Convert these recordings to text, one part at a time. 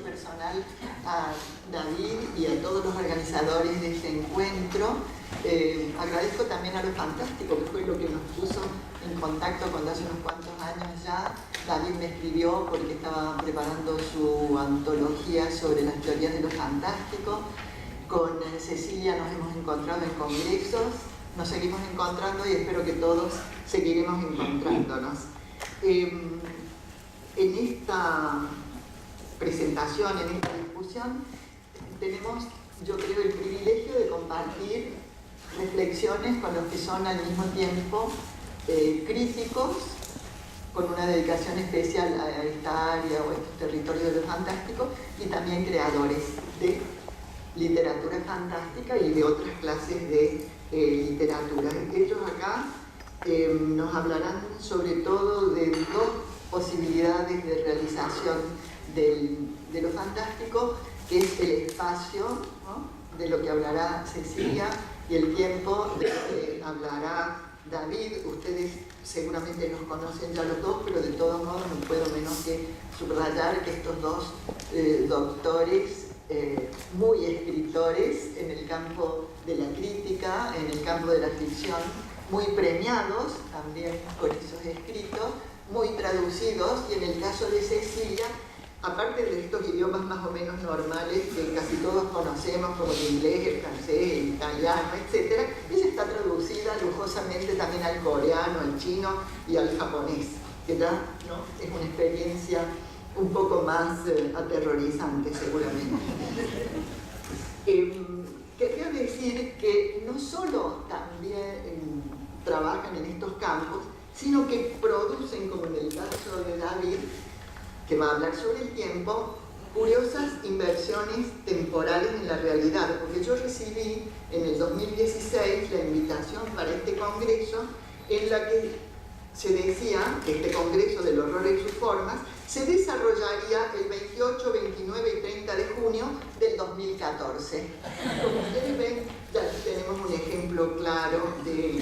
personal a David y a todos los organizadores de este encuentro. Agradezco también a Lo Fantástico, que fue lo que nos puso en contacto cuando hace unos cuantos años ya. David me escribió porque estaba preparando su antología sobre las teorías de lo fantástico. Con Cecilia nos hemos encontrado en congresos, nos seguimos encontrando y espero que todos seguiremos encontrándonos. En esta presentación, en esta discusión, tenemos, yo creo, el privilegio de compartir reflexiones con los que son al mismo tiempo críticos, con una dedicación especial a esta área o a estos territorios de lo fantástico, y también creadores de literatura fantástica y de otras clases de literatura. Ellos acá nos hablarán sobre todo de dos posibilidades de realización de lo fantástico, que es el espacio, ¿no?, de lo que hablará Cecilia, y el tiempo de lo que hablará David. Ustedes seguramente los conocen ya los dos, pero de todos modos no puedo menos que subrayar que estos dos doctores, muy escritores en el campo de la crítica, en el campo de la ficción, muy premiados también por esos escritos, muy traducidos, y en el caso de Cecilia, aparte de estos idiomas más o menos normales que casi todos conocemos, como el inglés, el francés, el italiano, etc., ella está traducida lujosamente también al coreano, al chino y al japonés, que ya, ¿no?, es una experiencia un poco más aterrorizante seguramente. Quería decir que no solo también trabajan en estos campos, sino que producen, como en el caso de David, que va a hablar sobre el tiempo, curiosas inversiones temporales en la realidad, porque yo recibí en el 2016 la invitación para este congreso, en la que se decía que este congreso del horror en sus formas se desarrollaría el 28, 29 y 30 de junio del 2014. Como ustedes ven, ya tenemos un ejemplo claro de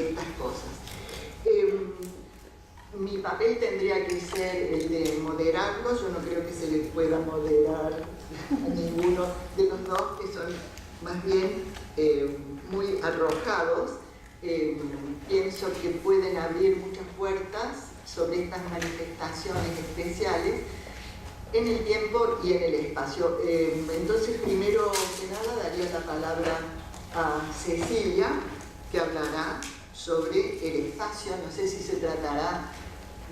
estas cosas. Mi papel tendría que ser el de moderarlo. Yo no creo que se le pueda moderar a ninguno de los dos, que son más bien muy arrojados. Pienso que pueden abrir muchas puertas sobre estas manifestaciones especiales en el tiempo y en el espacio. Entonces, primero que nada, daría la palabra a Cecilia, que hablará sobre el espacio. No sé si se tratará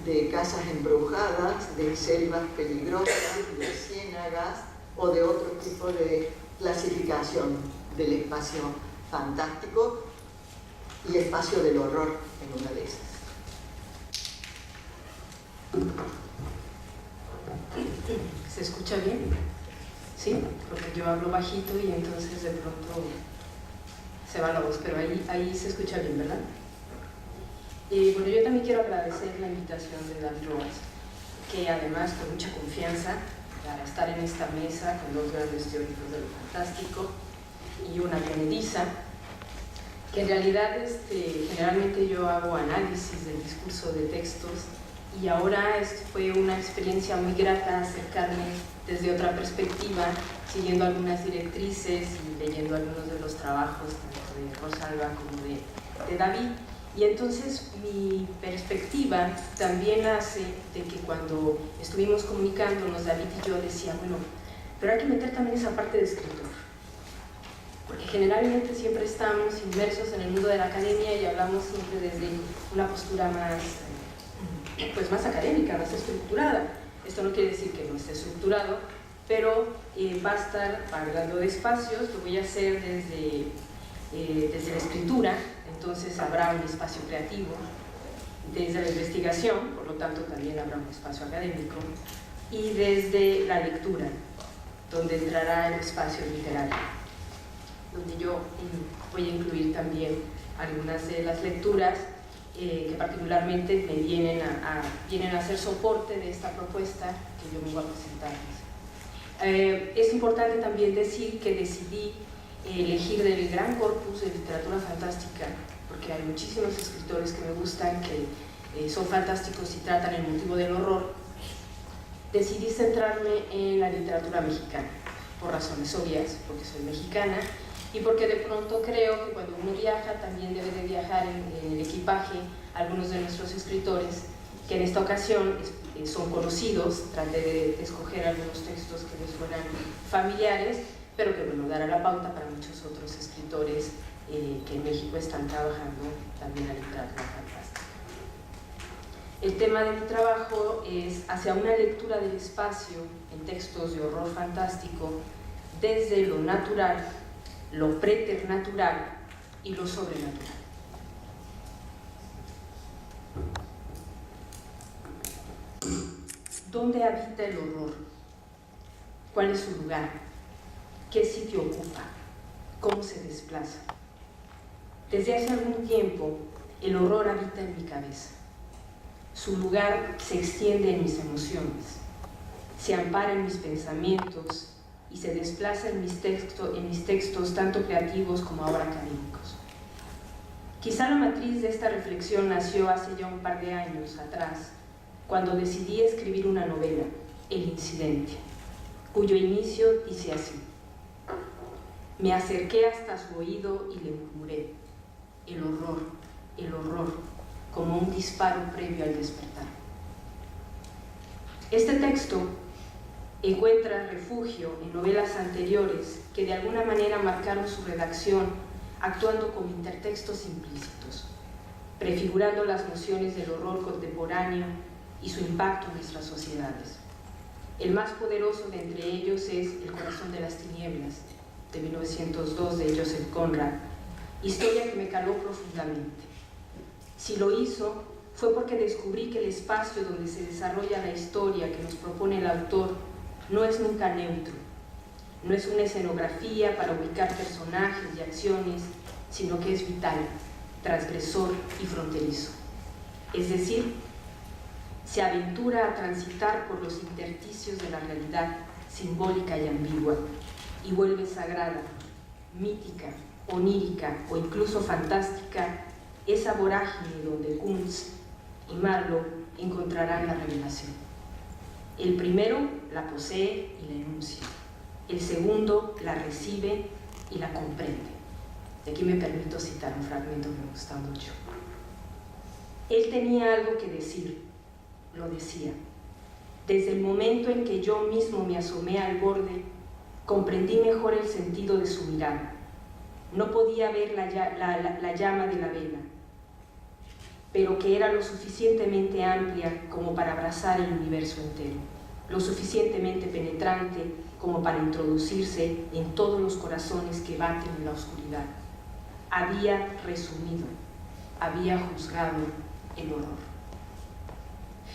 de casas embrujadas, de selvas peligrosas, de ciénagas o de otro tipo de clasificación del espacio fantástico y espacio del horror en una de esas. ¿Se escucha bien? ¿Sí? Porque yo hablo bajito y entonces de pronto se va la voz, pero ahí se escucha bien, ¿verdad? Bueno, yo también quiero agradecer la invitación de David Roas, que además con mucha confianza para estar en esta mesa con dos grandes teóricos de lo fantástico y una bienediza, que en realidad generalmente yo hago análisis del discurso de textos, y ahora fue una experiencia muy grata acercarme desde otra perspectiva, siguiendo algunas directrices y leyendo algunos de los trabajos tanto de Rosalba como de David. Y entonces mi perspectiva también hace de que cuando estuvimos comunicándonos, David y yo, decía, bueno, pero hay que meter también esa parte de escritor, porque generalmente siempre estamos inmersos en el mundo de la academia y hablamos siempre desde una postura más académica, más estructurada. Esto no quiere decir que no esté estructurado, pero va a estar hablando de espacios. Lo voy a hacer desde la escritura, entonces habrá un espacio creativo, desde la investigación, por lo tanto también habrá un espacio académico, y desde la lectura, donde entrará el espacio literario, donde yo voy a incluir también algunas de las lecturas que particularmente me vienen a ser soporte de esta propuesta que yo vengo a presentarles. Es importante también decir que decidí elegir del gran corpus de literatura fantástica, porque hay muchísimos escritores que me gustan, que son fantásticos y tratan el motivo del horror, decidí centrarme en la literatura mexicana, por razones obvias, porque soy mexicana y porque de pronto creo que cuando uno viaja también debe de viajar en el equipaje algunos de nuestros escritores, que en esta ocasión son conocidos. Traté de escoger algunos textos que les fueran familiares, pero que bueno, dará la pauta para muchos otros escritores que en México están trabajando también la literatura fantástica. El tema de mi trabajo es hacia una lectura del espacio en textos de horror fantástico desde lo natural, lo preternatural y lo sobrenatural. ¿Dónde habita el horror? ¿Cuál es su lugar? ¿Qué sitio ocupa? ¿Cómo se desplaza? Desde hace algún tiempo, el horror habita en mi cabeza. Su lugar se extiende en mis emociones, se ampara en mis pensamientos y se desplaza en mis textos tanto creativos como ahora académicos. Quizá la matriz de esta reflexión nació hace ya un par de años atrás, cuando decidí escribir una novela, El Incidente, cuyo inicio dice así: me acerqué hasta su oído y le murmuré: el horror, como un disparo previo al despertar. Este texto encuentra refugio en novelas anteriores que de alguna manera marcaron su redacción actuando como intertextos implícitos, prefigurando las nociones del horror contemporáneo y su impacto en nuestras sociedades. El más poderoso de entre ellos es El corazón de las tinieblas, de 1902, de Joseph Conrad, historia que me caló profundamente. Si lo hizo, fue porque descubrí que el espacio donde se desarrolla la historia que nos propone el autor no es nunca neutro, no es una escenografía para ubicar personajes y acciones, sino que es vital, transgresor y fronterizo. Es decir, se aventura a transitar por los intersticios de la realidad simbólica y ambigua y vuelve sagrada, mítica, onírica o incluso fantástica esa vorágine donde Kuntz y Marlowe encontrarán la revelación. El primero la posee y la enuncia, el segundo la recibe y la comprende. Y aquí me permito citar un fragmento que me gusta mucho. Él tenía algo que decir, lo decía. Desde el momento en que yo mismo me asomé al borde, comprendí mejor el sentido de su mirada. No podía ver la llama de la vela, pero que era lo suficientemente amplia como para abrazar el universo entero, lo suficientemente penetrante como para introducirse en todos los corazones que baten en la oscuridad. Había resumido, había juzgado el horror.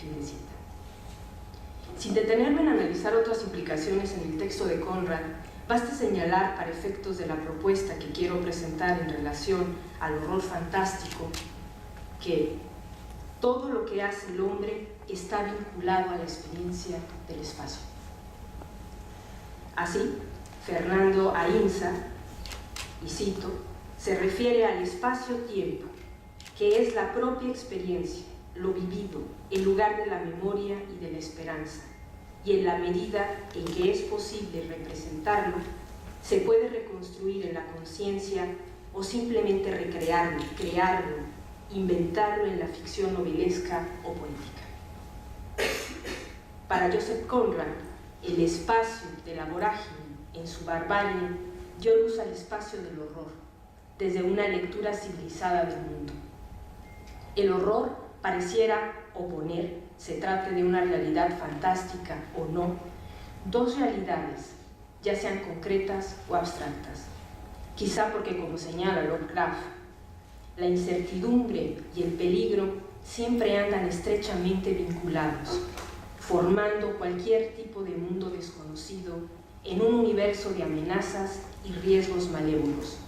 Fin de cita. Sin detenerme en analizar otras implicaciones en el texto de Conrad, basta señalar, para efectos de la propuesta que quiero presentar en relación al horror fantástico, que todo lo que hace el hombre está vinculado a la experiencia del espacio. Así, Fernando Ainsa, y cito, se refiere al espacio-tiempo, que es la propia experiencia, lo vivido, el lugar de la memoria y de la esperanza, y en la medida en que es posible representarlo, se puede reconstruir en la conciencia o simplemente recrearlo, crearlo, inventarlo en la ficción novelesca o poética. Para Joseph Conrad, el espacio de la vorágine en su barbarie dio luz al espacio del horror, desde una lectura civilizada del mundo. El horror pareciera oponer, se trate de una realidad fantástica o no, dos realidades, ya sean concretas o abstractas. Quizá porque, como señala Lovecraft, la incertidumbre y el peligro siempre andan estrechamente vinculados, formando cualquier tipo de mundo desconocido en un universo de amenazas y riesgos malévolos.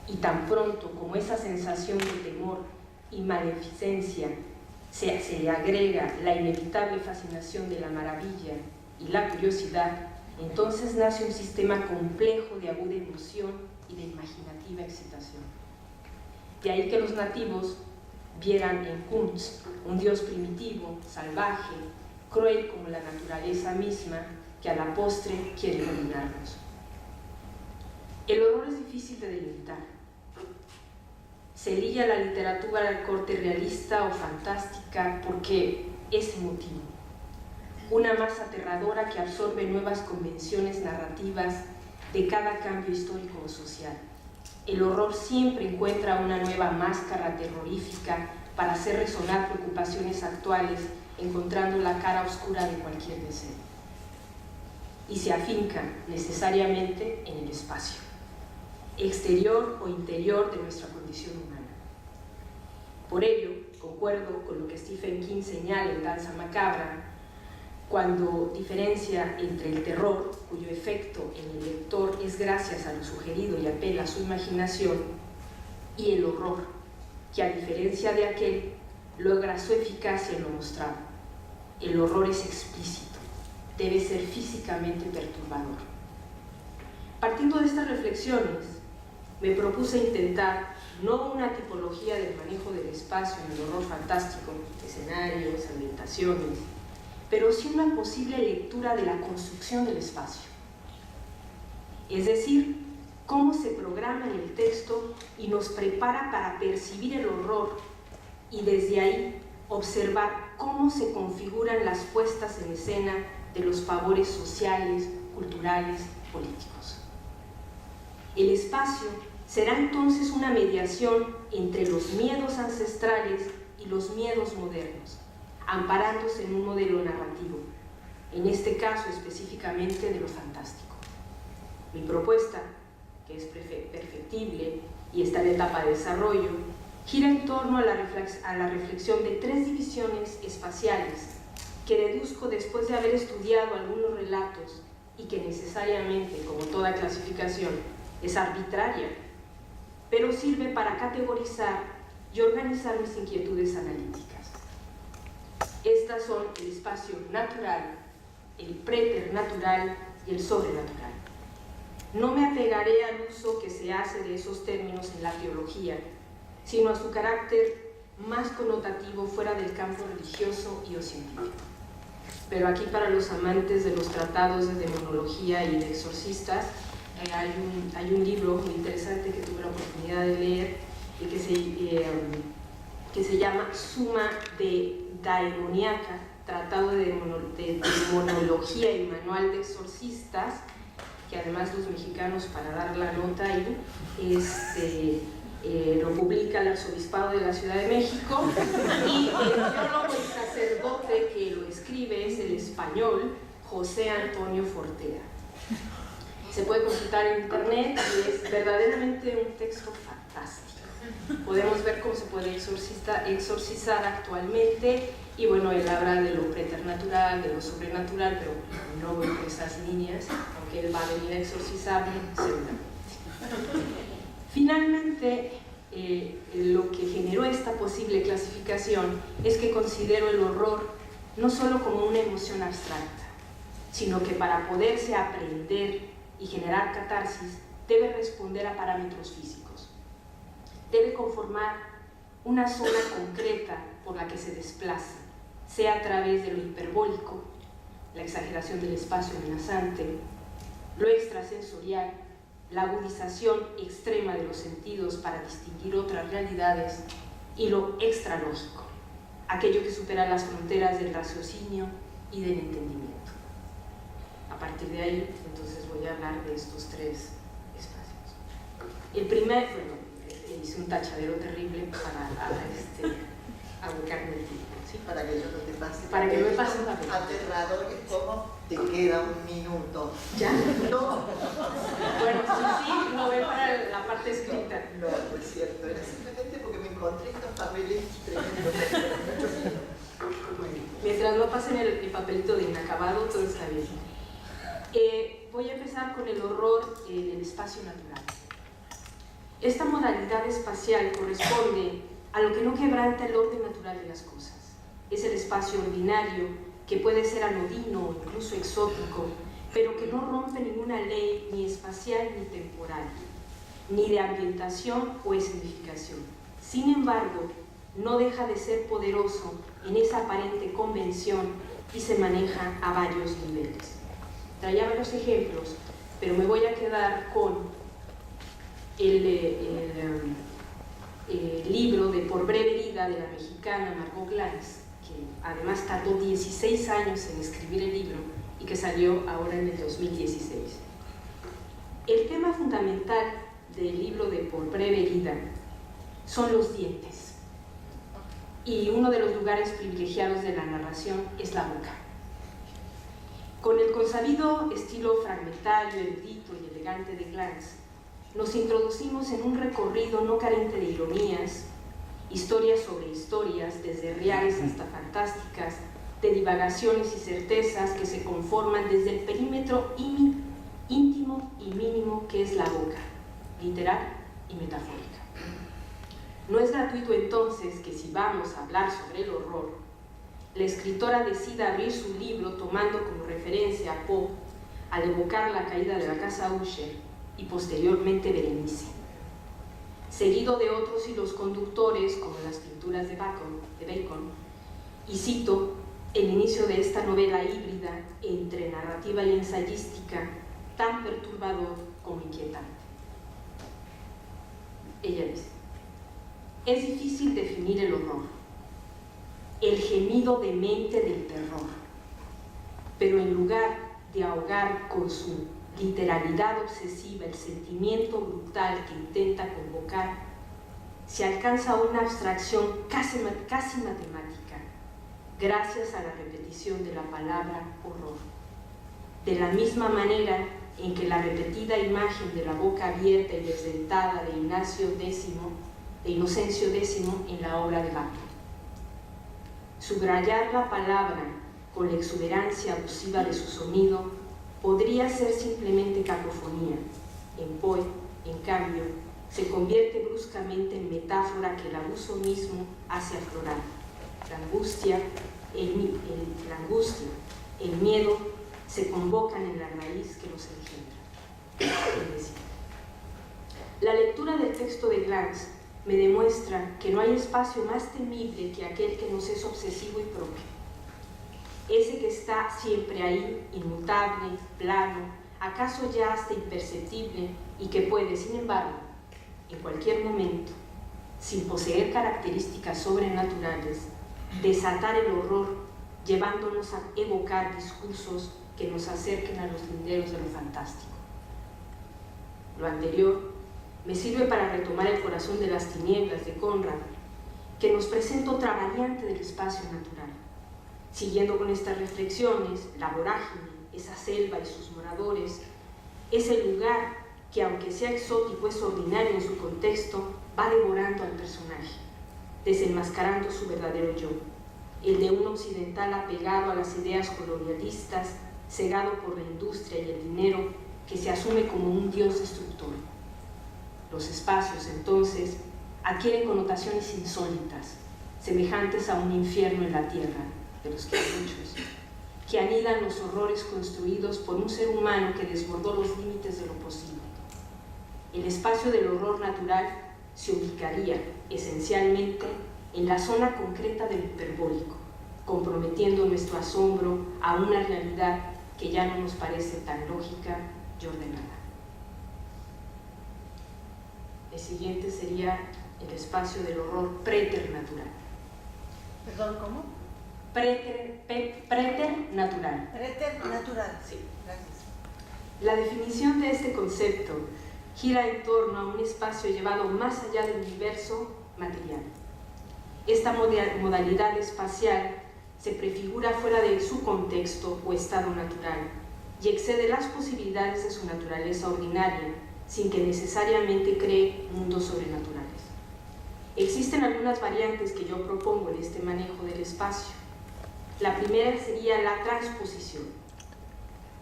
Y tan pronto como esa sensación de temor y maleficencia se agrega la inevitable fascinación de la maravilla y la curiosidad, entonces nace un sistema complejo de aguda emoción y de imaginativa excitación. De ahí que los nativos vieran en Kuntz un dios primitivo, salvaje, cruel como la naturaleza misma, que a la postre quiere dominarnos. El horror es difícil de delimitar. Se liga a la literatura al corte realista o fantástica porque es emotivo, una masa aterradora que absorbe nuevas convenciones narrativas de cada cambio histórico o social. El horror siempre encuentra una nueva máscara terrorífica para hacer resonar preocupaciones actuales, encontrando la cara oscura de cualquier deseo. Y se afinca necesariamente en el espacio, exterior o interior de nuestra condición humana. Por ello, concuerdo con lo que Stephen King señala en Danza Macabra, cuando diferencia entre el terror, cuyo efecto en el lector es gracias a lo sugerido y apela a su imaginación, y el horror, que a diferencia de aquel, logra su eficacia en lo mostrado. El horror es explícito, debe ser físicamente perturbador. Partiendo de estas reflexiones, me propuse intentar no una tipología del manejo del espacio en el horror fantástico, escenarios, ambientaciones, pero sí una posible lectura de la construcción del espacio. Es decir, cómo se programa en el texto y nos prepara para percibir el horror y desde ahí observar cómo se configuran las puestas en escena de los favores sociales, culturales, políticos. El espacio será entonces una mediación entre los miedos ancestrales y los miedos modernos, amparándose en un modelo narrativo, en este caso específicamente de lo fantástico. Mi propuesta, que es perfectible y está en etapa de desarrollo, gira en torno a la reflexión de tres divisiones espaciales que deduzco después de haber estudiado algunos relatos y que necesariamente, como toda clasificación, es arbitraria, pero sirve para categorizar y organizar mis inquietudes analíticas. Estas son el espacio natural, el preternatural y el sobrenatural. No me apegaré al uso que se hace de esos términos en la teología, sino a su carácter más connotativo fuera del campo religioso y o científico. Pero aquí, para los amantes de los tratados de demonología y de exorcistas, hay un libro muy interesante que tuve la oportunidad de leer y que se llama Suma de Daemoniaca, Tratado de Demonología y Manual de Exorcistas, que además los mexicanos, para dar la nota ahí, lo publica el Arzobispado de la Ciudad de México, y el teólogo y sacerdote que lo escribe es el español José Antonio Fortea. Se puede consultar en internet y es verdaderamente un texto fantástico. Podemos ver cómo se puede exorcizar actualmente, y bueno, él habla de lo preternatural, de lo sobrenatural, pero no voy por esas líneas, aunque él va a venir a exorcizarme seguramente. Finalmente, lo que generó esta posible clasificación es que considero el horror no solo como una emoción abstracta, sino que para poderse aprender y generar catarsis debe responder a parámetros físicos. Debe conformar una zona concreta por la que se desplaza, sea a través de lo hiperbólico, la exageración del espacio amenazante, lo extrasensorial, la agudización extrema de los sentidos para distinguir otras realidades, y lo extralógico, aquello que supera las fronteras del raciocinio y del entendimiento. A partir de ahí, entonces, voy a hablar de estos tres espacios. El primer, hice un tachadero terrible para abocarme el tiempo. ¿Sí? Para que yo no te pase. Para que no me pase papel. Aterrador, es como te queda un minuto. ¿Ya? No. Bueno, sí, lo ve para la parte escrita. No, no es cierto. Era simplemente porque me encontré estos papeles tremendos. Mientras no pasen el papelito de inacabado, todo está bien. Voy a empezar con el horror en el espacio natural. Esta modalidad espacial corresponde a lo que no quebranta el orden natural de las cosas. Es el espacio ordinario, que puede ser anodino o incluso exótico, pero que no rompe ninguna ley ni espacial ni temporal, ni de ambientación o escenificación. Sin embargo, no deja de ser poderoso en esa aparente convención y se maneja a varios niveles. Traía varios ejemplos, pero me voy a quedar con el libro de Por breve vida de la mexicana Margot Glantz, que además tardó 16 años en escribir el libro y que salió ahora en el 2016. El tema fundamental del libro de Por breve vida son los dientes, y uno de los lugares privilegiados de la narración es la boca. Con el consabido estilo fragmentario, erudito y elegante de Glantz, nos introducimos en un recorrido no carente de ironías, historias sobre historias, desde reales hasta fantásticas, de divagaciones y certezas que se conforman desde el perímetro íntimo y mínimo que es la boca, literal y metafórica. No es gratuito entonces que, si vamos a hablar sobre el horror, la escritora decida abrir su libro tomando como referencia a Poe al evocar la caída de la casa Usher y posteriormente Berenice, seguido de otros hilos conductores como las pinturas de Bacon, y cito el inicio de esta novela híbrida entre narrativa y ensayística, tan perturbador como inquietante. Ella dice: es difícil definir el horror, el gemido demente del terror, pero en lugar de ahogar con su literalidad obsesiva el sentimiento brutal que intenta convocar, se alcanza una abstracción casi matemática, gracias a la repetición de la palabra horror. De la misma manera en que la repetida imagen de la boca abierta y desdentada de Inocencio X en la obra de Bacon. Subrayar la palabra con la exuberancia abusiva de su sonido podría ser simplemente cacofonía. En Poe, en cambio, se convierte bruscamente en metáfora que el abuso mismo hace aflorar. La angustia, el miedo se convocan en la raíz que los engendra. Es decir, la lectura del texto de Glantz me demuestra que no hay espacio más temible que aquel que nos es obsesivo y propio. Ese que está siempre ahí, inmutable, plano, acaso ya hasta imperceptible, y que puede, sin embargo, en cualquier momento, sin poseer características sobrenaturales, desatar el horror, llevándonos a evocar discursos que nos acerquen a los linderos de lo fantástico. Lo anterior me sirve para retomar El corazón de las tinieblas de Conrad, que nos presenta otra variante del espacio natural. Siguiendo con estas reflexiones, la vorágine, esa selva y sus moradores, es el lugar que, aunque sea exótico, es ordinario en su contexto, va devorando al personaje, desenmascarando su verdadero yo, el de un occidental apegado a las ideas colonialistas, cegado por la industria y el dinero, que se asume como un dios destructor. Los espacios, entonces, adquieren connotaciones insólitas, semejantes a un infierno en la tierra, de los que hay muchos, que anidan los horrores construidos por un ser humano que desbordó los límites de lo posible. El espacio del horror natural se ubicaría, esencialmente, en la zona concreta del hiperbólico, comprometiendo nuestro asombro a una realidad que ya no nos parece tan lógica y ordenada. El siguiente sería el espacio del horror preternatural. Perdón, ¿cómo? Preternatural. Preternatural. Sí. Gracias. La definición de este concepto gira en torno a un espacio llevado más allá del universo material. Esta modalidad espacial se prefigura fuera de su contexto o estado natural y excede las posibilidades de su naturaleza ordinaria, sin que necesariamente cree mundos sobrenaturales. Existen algunas variantes que yo propongo en este manejo del espacio. La primera sería la transposición,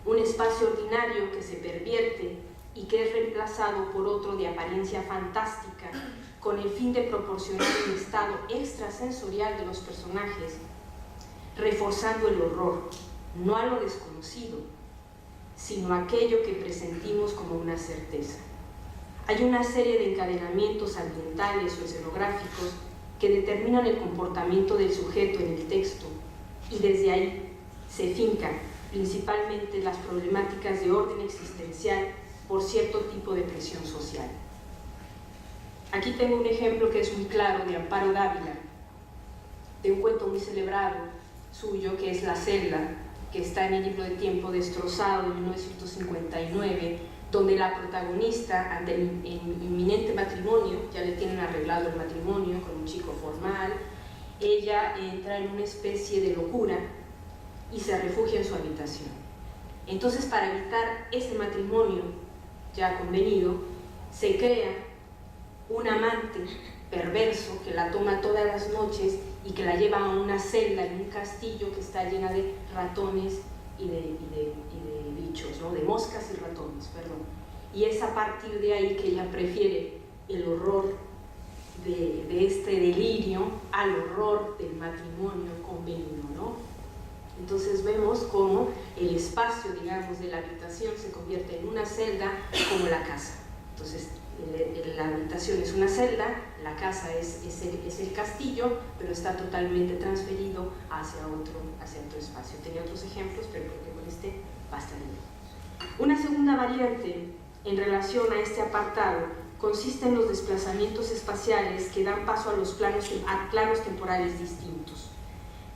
un espacio ordinario que se pervierte y que es reemplazado por otro de apariencia fantástica, con el fin de proporcionar un estado extrasensorial de los personajes, reforzando el horror, no a lo desconocido, sino a aquello que presentimos como una certeza. Hay una serie de encadenamientos ambientales o escenográficos que determinan el comportamiento del sujeto en el texto, y desde ahí se fincan principalmente las problemáticas de orden existencial por cierto tipo de presión social. Aquí tengo un ejemplo que es muy claro de Amparo Dávila, de un cuento muy celebrado suyo que es La celda, que está en el libro de Tiempo destrozado de 1959, donde la protagonista, ante el inminente matrimonio, ya le tienen arreglado el matrimonio con un chico formal, ella entra en una especie de locura y se refugia en su habitación. Entonces, para evitar ese matrimonio ya convenido, se crea un amante perverso que la toma todas las noches y que la lleva a una celda en un castillo que está llena de ratones y de bichos, ¿no? De moscas y ratones, perdón. Y es a partir de ahí que ella prefiere el horror de este delirio al horror del matrimonio convenido, ¿no? Entonces vemos cómo el espacio, digamos, de la habitación se convierte en una celda como la casa. Entonces, la habitación es una celda, la casa es el castillo, pero está totalmente transferido hacia otro espacio. Tenía otros ejemplos, pero creo que con este bastaría. Una segunda variante en relación a este apartado consiste en los desplazamientos espaciales que dan paso a planos temporales distintos.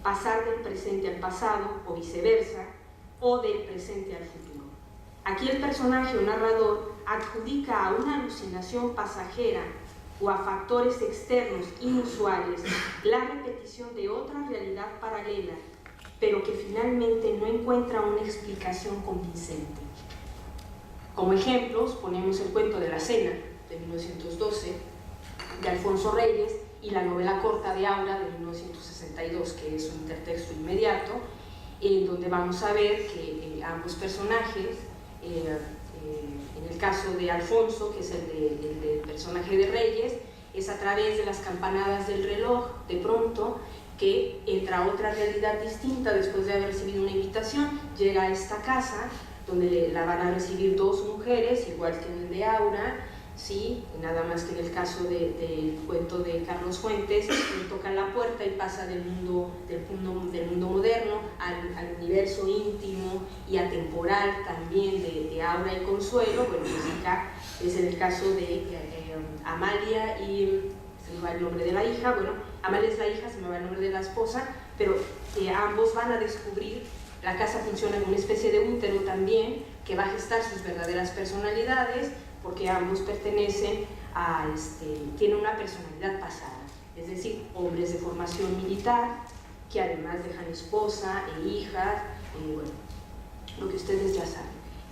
Pasar del presente al pasado o viceversa, o del presente al futuro. Aquí el personaje o narrador adjudica a una alucinación pasajera o a factores externos inusuales la repetición de otra realidad paralela, pero que finalmente no encuentra una explicación convincente. Como ejemplos ponemos el cuento de La cena, de 1912, de Alfonso Reyes, y la novela corta de Aura, de 1962, que es un intertexto inmediato, en donde vamos a ver que ambos personajes, en el caso de Alfonso, que es el del personaje de Reyes, es a través de las campanadas del reloj, de pronto, que entra a otra realidad distinta después de haber recibido una invitación, llega a esta casa, donde la van a recibir dos mujeres, igual que en el de Aura, ¿sí? Nada más que en el caso del cuento de Carlos Fuentes, le tocan la puerta y pasa del mundo moderno al universo íntimo y atemporal también de Aura y Consuelo. Bueno, pues acá es en el caso de Amalia y se me va el nombre de la hija, bueno, Amalia es la hija, se me va el nombre de la esposa, pero ambos van a descubrir, la casa funciona como una especie de útero también, que va a gestar sus verdaderas personalidades, porque ambos pertenecen tienen una personalidad pasada, es decir, hombres de formación militar, que además dejan esposa e hijas, bueno, lo que ustedes ya saben.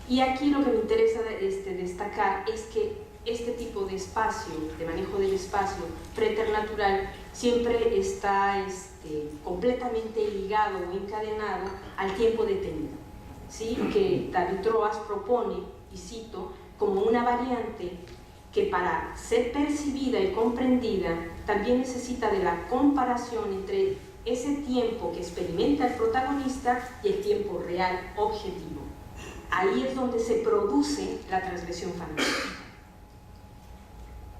Y aquí lo que me interesa destacar es que este tipo de espacio, de manejo del espacio preternatural, siempre está completamente ligado o encadenado al tiempo detenido, ¿sí? Que David Roas propone, y cito, como una variante que para ser percibida y comprendida también necesita de la comparación entre ese tiempo que experimenta el protagonista y el tiempo real objetivo. Ahí es donde se produce la transgresión fantástica.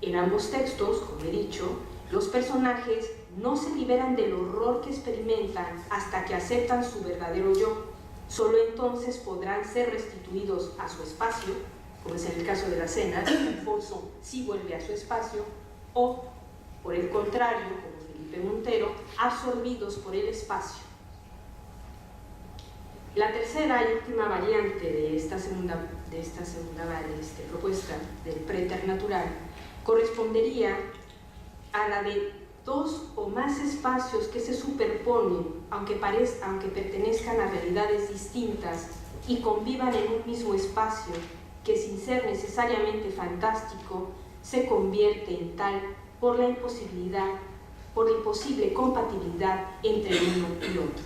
En ambos textos, como he dicho, los personajes no se liberan del horror que experimentan hasta que aceptan su verdadero yo. Solo entonces podrán ser restituidos a su espacio, como es en el caso de La cena, Alfonso sí vuelve a su espacio, o, por el contrario, como Felipe Montero, absorbidos por el espacio. La tercera y última variante de esta segunda propuesta del preternatural correspondería a la de dos o más espacios que se superponen, aunque pertenezcan a realidades distintas y convivan en un mismo espacio, que sin ser necesariamente fantástico, se convierte en tal por la imposible compatibilidad entre uno y otro.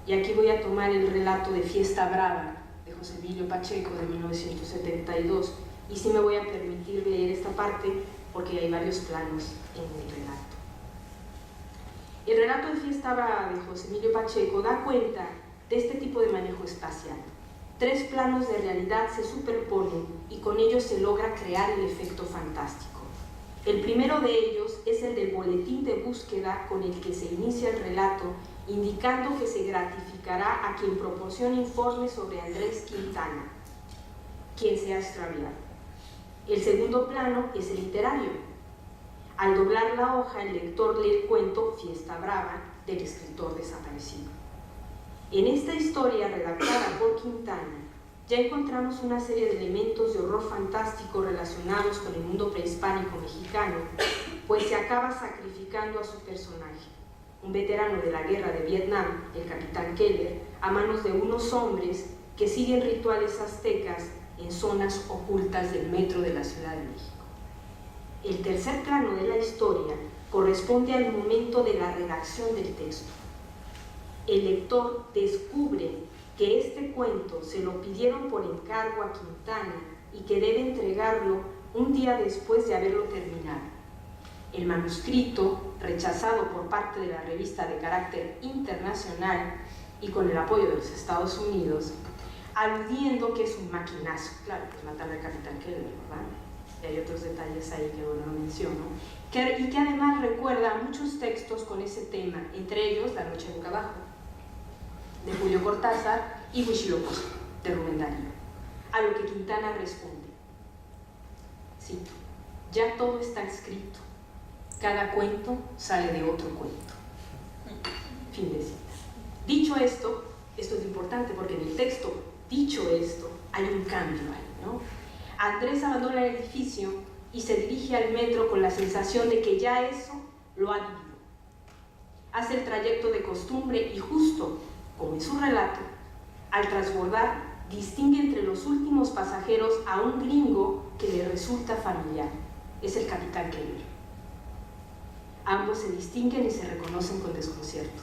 Y aquí voy a tomar el relato de Fiesta Brava de José Emilio Pacheco de 1972, y sí me voy a permitir leer esta parte porque hay varios planos en el relato. El relato de Fiesta Brava de José Emilio Pacheco da cuenta de este tipo de manejo espacial. Tres planos de realidad se superponen y con ello se logra crear el efecto fantástico. El primero de ellos es el del boletín de búsqueda con el que se inicia el relato, indicando que se gratificará a quien proporcione informes sobre Andrés Quintana, quien se ha extraviado. El segundo plano es el literario. Al doblar la hoja, el lector lee el cuento Fiesta Brava del escritor desaparecido. En esta historia redactada por Quintana, ya encontramos una serie de elementos de horror fantástico relacionados con el mundo prehispánico mexicano, pues se acaba sacrificando a su personaje, un veterano de la guerra de Vietnam, el capitán Keller, a manos de unos hombres que siguen rituales aztecas en zonas ocultas del metro de la Ciudad de México. El tercer plano de la historia corresponde al momento de la redacción del texto. El lector descubre que este cuento se lo pidieron por encargo a Quintana y que debe entregarlo un día después de haberlo terminado. El manuscrito, rechazado por parte de la revista de carácter internacional y con el apoyo de los Estados Unidos, aludiendo que es un maquinazo, claro, pues matar al capitán Keller, ¿verdad? Y hay otros detalles ahí que no menciono, y que además recuerda muchos textos con ese tema, entre ellos La noche boca abajo, de Julio Cortázar, y Huitzilopochtli, de Rubén Darío. A lo que Quintana responde, cito: ya todo está escrito, cada cuento sale de otro cuento. Fin de cita. Dicho esto es importante porque en el texto, dicho esto, hay un cambio ahí, ¿no? Andrés abandona el edificio y se dirige al metro con la sensación de que ya eso lo ha vivido. Hace el trayecto de costumbre y justo como en su relato, al transbordar, distingue entre los últimos pasajeros a un gringo que le resulta familiar. Es el capitán Keller. Ambos se distinguen y se reconocen con desconcierto.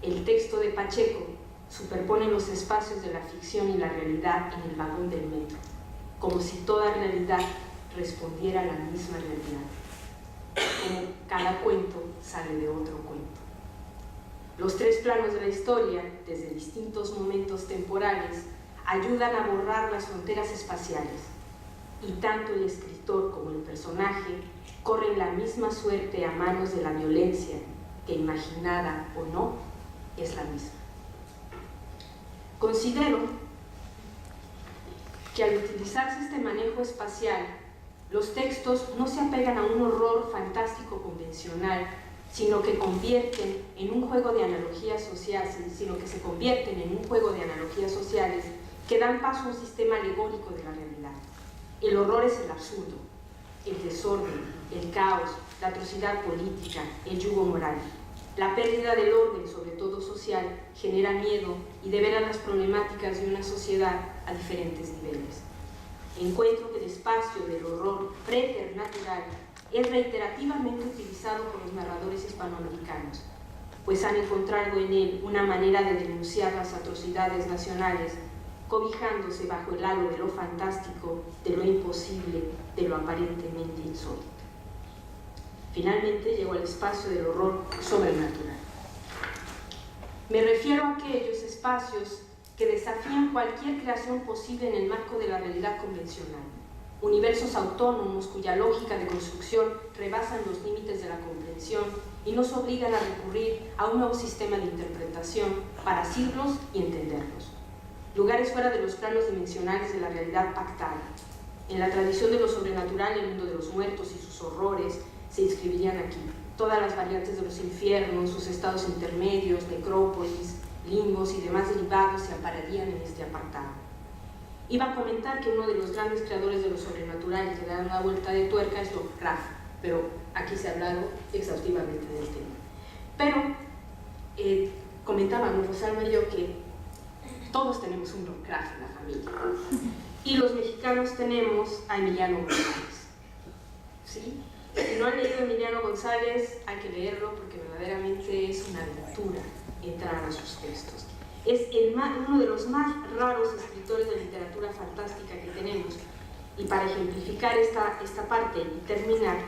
El texto de Pacheco superpone los espacios de la ficción y la realidad en el vagón del metro, como si toda realidad respondiera a la misma realidad, como cada cuento sale de otro cuento. Los tres planos de la historia, desde distintos momentos temporales, ayudan a borrar las fronteras espaciales, y tanto el escritor como el personaje corren la misma suerte a manos de la violencia, que imaginada o no, es la misma. Considero que al utilizarse este manejo espacial, los textos no se apegan a un horror fantástico convencional, sino que convierten en un juego de analogías sociales, que dan paso a un sistema alegórico de la realidad. El horror es el absurdo, el desorden, el caos, la atrocidad política, el yugo moral. La pérdida del orden, sobre todo social, genera miedo y develan las problemáticas de una sociedad a diferentes niveles. Encuentro que el espacio del horror preternatural es reiterativamente utilizado por los narradores hispanoamericanos, pues han encontrado en él una manera de denunciar las atrocidades nacionales, cobijándose bajo el halo de lo fantástico, de lo imposible, de lo aparentemente insólito. Finalmente llegó al espacio del horror sobrenatural. Me refiero a aquellos espacios que desafían cualquier creación posible en el marco de la realidad convencional. Universos autónomos cuya lógica de construcción rebasan los límites de la comprensión y nos obligan a recurrir a un nuevo sistema de interpretación para asirlos y entenderlos. Lugares fuera de los planos dimensionales de la realidad pactada. En la tradición de lo sobrenatural, el mundo de los muertos y sus horrores se inscribirían aquí. Todas las variantes de los infiernos, sus estados intermedios, necrópolis, limbos y demás derivados se ampararían en este apartado. Iba a comentar que uno de los grandes creadores de lo sobrenatural que da una vuelta de tuerca es Lovecraft, pero aquí se ha hablado exhaustivamente del tema. Pero comentábamos Rosalba y yo que todos tenemos un Lovecraft en la familia, y los mexicanos tenemos a Emiliano González, ¿sí? Si no han leído a Emiliano González, hay que leerlo porque verdaderamente es una aventura entrar a sus textos. Es uno de los más raros escritores de literatura fantástica que tenemos. Y para ejemplificar esta parte y terminar,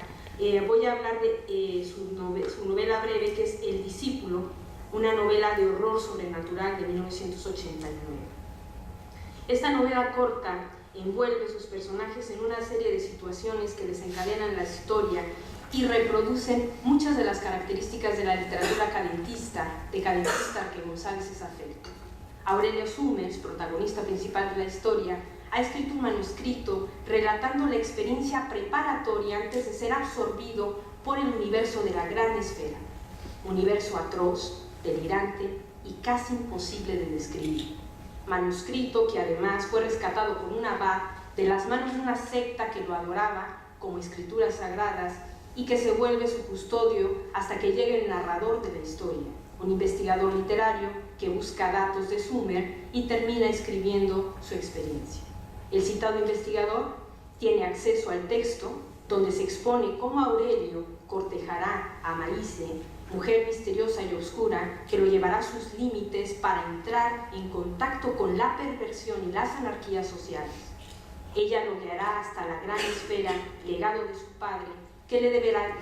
voy a hablar de su novela breve, que es El discípulo, una novela de horror sobrenatural de 1989. Esta novela corta envuelve sus personajes en una serie de situaciones que desencadenan la historia y reproducen muchas de las características de la literatura cadentista que González es afecto. Aurelio Summers, protagonista principal de la historia, ha escrito un manuscrito relatando la experiencia preparatoria antes de ser absorbido por el universo de la gran esfera, universo atroz, delirante y casi imposible de describir. Manuscrito que además fue rescatado por un abad de las manos de una secta que lo adoraba como escrituras sagradas y que se vuelve su custodio hasta que llegue el narrador de la historia, un investigador literario que busca datos de Sumer y termina escribiendo su experiencia. El citado investigador tiene acceso al texto donde se expone cómo Aurelio cortejará a Maíse, mujer misteriosa y oscura que lo llevará a sus límites para entrar en contacto con la perversión y las anarquías sociales. Ella lo guiará hasta la gran esfera, legado de su padre, que le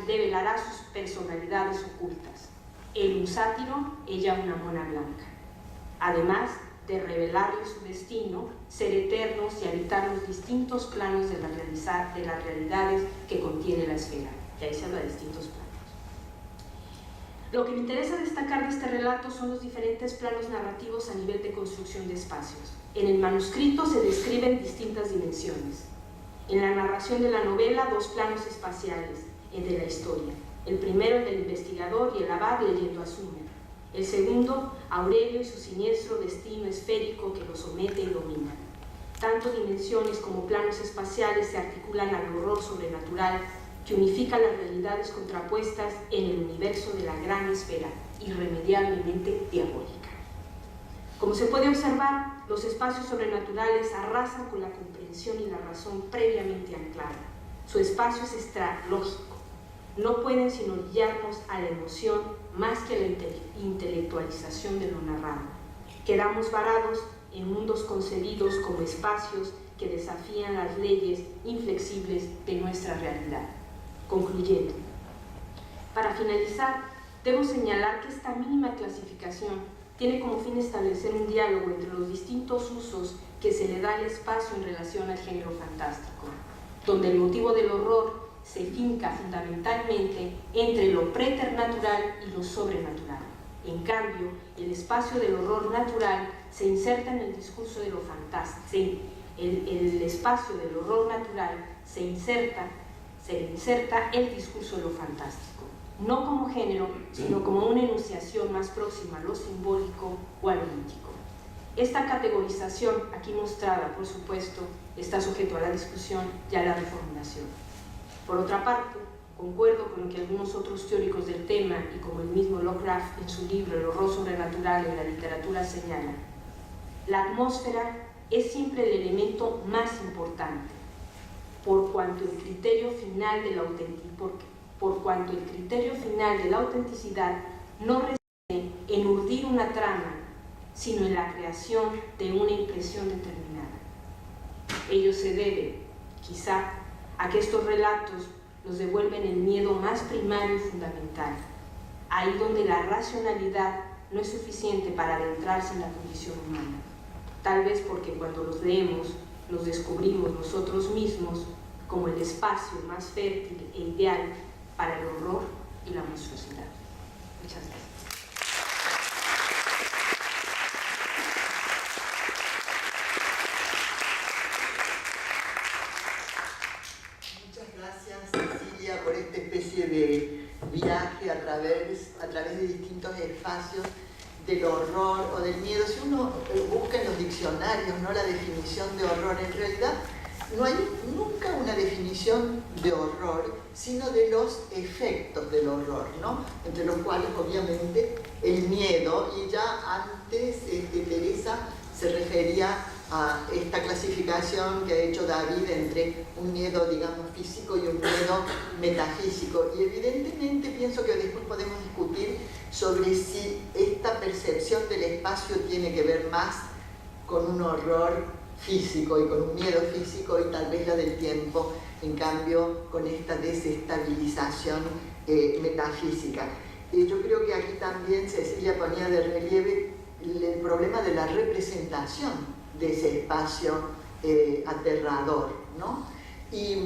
develará sus personalidades ocultas. Él un sátiro, ella una mona blanca. Además de revelarle su destino, ser eternos y habitar los distintos planos de las realidades que contiene la esfera. Y ahí se habla de distintos planos. Lo que me interesa destacar de este relato son los diferentes planos narrativos a nivel de construcción de espacios. En el manuscrito se describen distintas dimensiones. En la narración de la novela, 2 planos espaciales de la historia. El primero, el del investigador y el abad leyendo a Sumer. El segundo, Aurelio y su siniestro destino esférico que lo somete y domina. Tanto dimensiones como planos espaciales se articulan al horror sobrenatural que unifica las realidades contrapuestas en el universo de la gran esfera, irremediablemente diabólica. Como se puede observar, los espacios sobrenaturales arrasan con la comprensión y la razón previamente anclada. Su espacio es extralógico. No pueden sino guiarnos a la emoción más que a la intelectualización de lo narrado. Quedamos varados en mundos concebidos como espacios que desafían las leyes inflexibles de nuestra realidad. Concluyendo, para finalizar, debo señalar que esta mínima clasificación tiene como fin establecer un diálogo entre los distintos usos que se le da al espacio en relación al género fantástico, donde el motivo del horror se finca fundamentalmente entre lo preternatural y lo sobrenatural. En cambio, el espacio del horror natural se inserta en el discurso de lo fantástico. El espacio del horror natural se inserta el discurso de lo fantástico, no como género, sino como una enunciación más próxima a lo simbólico o a lo mítico. Esta categorización, aquí mostrada, por supuesto, está sujeto a la discusión y a la reformulación. Por otra parte, concuerdo con lo que algunos otros teóricos del tema, y como el mismo Lovecraft en su libro El horror sobrenatural en la literatura señala, la atmósfera es siempre el elemento más importante, por cuanto el criterio final de la autenticidad no reside en urdir una trama, sino en la creación de una impresión determinada. Ello se debe, quizá, a que estos relatos nos devuelven el miedo más primario y fundamental, ahí donde la racionalidad no es suficiente para adentrarse en la condición humana, tal vez porque cuando los leemos nos descubrimos nosotros mismos como el espacio más fértil e ideal para el horror y la monstruosidad. Muchas gracias. Por esta especie de viaje a través de distintos espacios del horror o del miedo. Si uno busca en los diccionarios, ¿no?, la definición de horror, en realidad no hay nunca una definición de horror, sino de los efectos del horror, ¿no?, entre los cuales obviamente el miedo, y ya antes Teresa se refería a esta clasificación que ha hecho David entre un miedo, digamos, físico y un miedo metafísico. Y evidentemente pienso que después podemos discutir sobre si esta percepción del espacio tiene que ver más con un horror físico y con un miedo físico, y tal vez la del tiempo, en cambio, con esta desestabilización metafísica. Yo creo que aquí también Cecilia ponía de relieve el problema de la representación de ese espacio aterrador, ¿no? Y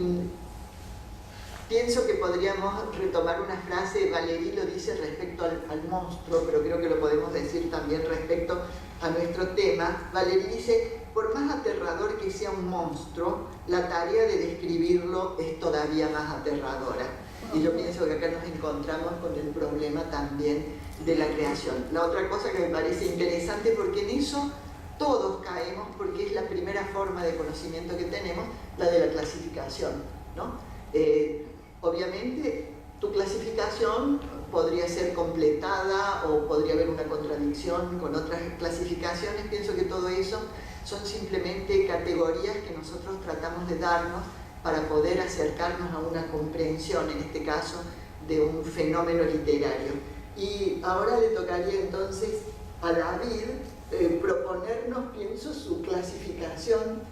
pienso que podríamos retomar una frase, Valéry lo dice respecto al monstruo, pero creo que lo podemos decir también respecto a nuestro tema. Valéry dice, por más aterrador que sea un monstruo, la tarea de describirlo es todavía más aterradora. Y yo pienso que acá nos encontramos con el problema también de la creación. La otra cosa que me parece interesante, porque en eso todos caemos, porque es la primera forma de conocimiento que tenemos, la de la clasificación, ¿no? Obviamente, tu clasificación podría ser completada o podría haber una contradicción con otras clasificaciones. Pienso que todo eso son simplemente categorías que nosotros tratamos de darnos para poder acercarnos a una comprensión, en este caso, de un fenómeno literario. Y ahora le tocaría entonces a David proponernos, pienso, su clasificación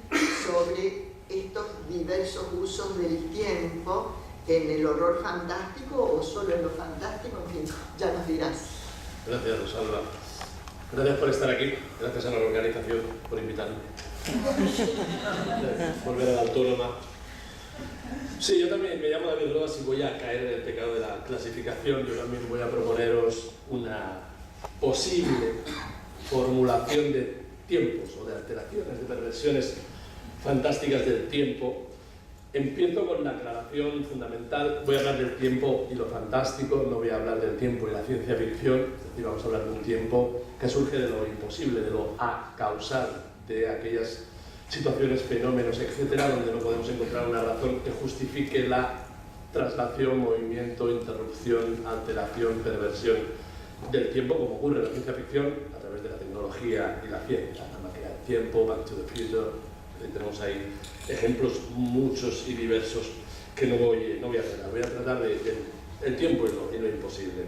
sobre estos diversos usos del tiempo en el horror fantástico o solo en lo fantástico, en fin, ya nos dirás. Gracias, Rosalba. Gracias por estar aquí, gracias a la organización por invitarme. Volver a la autónoma. Sí, yo también me llamo David Rodas y voy a caer en el pecado de la clasificación. Yo también voy a proponeros una posible formulación de tiempos o de alteraciones, de perversiones fantásticas del tiempo. Empiezo con la aclaración fundamental. Voy a hablar del tiempo y lo fantástico, no voy a hablar del tiempo y la ciencia ficción, es decir, vamos a hablar de un tiempo que surge de lo imposible, de lo acausal, de aquellas situaciones, fenómenos, etcétera, donde no podemos encontrar una razón que justifique la traslación, movimiento, interrupción, alteración, perversión del tiempo, como ocurre en la ciencia ficción a través de la tecnología y la ciencia, la máquina del tiempo, Back to the Future. Tenemos ahí ejemplos muchos y diversos que no voy a tratar. Voy a tratar del tiempo y lo imposible.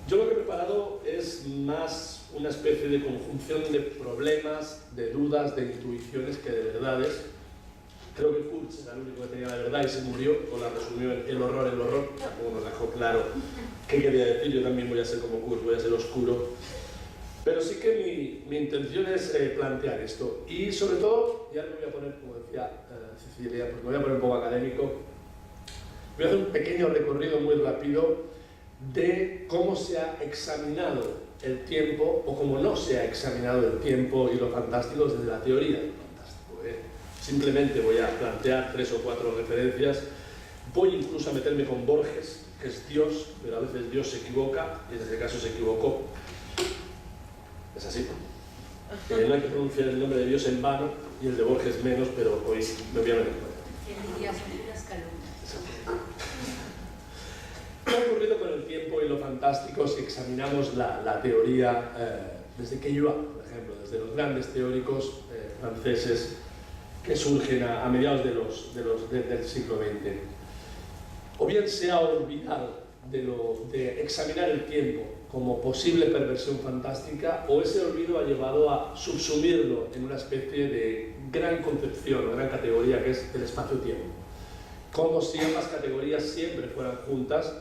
Yo lo que he preparado es más una especie de conjunción de problemas, de dudas, de intuiciones que de verdades. Creo que Kurtz era el único que tenía la verdad y se murió, o la resumió en El horror, tampoco nos dejó claro qué quería decir. Yo también voy a ser como Kurtz, voy a ser oscuro. Pero sí que mi intención es plantear esto. Y sobre todo, ya me voy a poner, como decía Cecilia, pues me voy a poner un poco académico. Voy a hacer un pequeño recorrido muy rápido de cómo se ha examinado el tiempo o cómo no se ha examinado el tiempo y lo fantástico desde la teoría del fantástico. Simplemente voy a plantear 3 o 4 referencias. Voy incluso a meterme con Borges, que es Dios, pero a veces Dios se equivoca, y en este caso se equivocó. Es así. No hay que pronunciar el nombre de Dios en vano, y el de Borges menos, pero hoy me voy a meter con él. ¿Qué ha ocurrido con el tiempo y lo fantástico si examinamos la teoría desde Quejoa, por ejemplo, desde los grandes teóricos franceses que surgen a mediados del siglo XX? O bien se ha olvidado de examinar el tiempo como posible perversión fantástica, o ese olvido ha llevado a subsumirlo en una especie de gran concepción o gran categoría que es el espacio-tiempo, como si ambas categorías siempre fueran juntas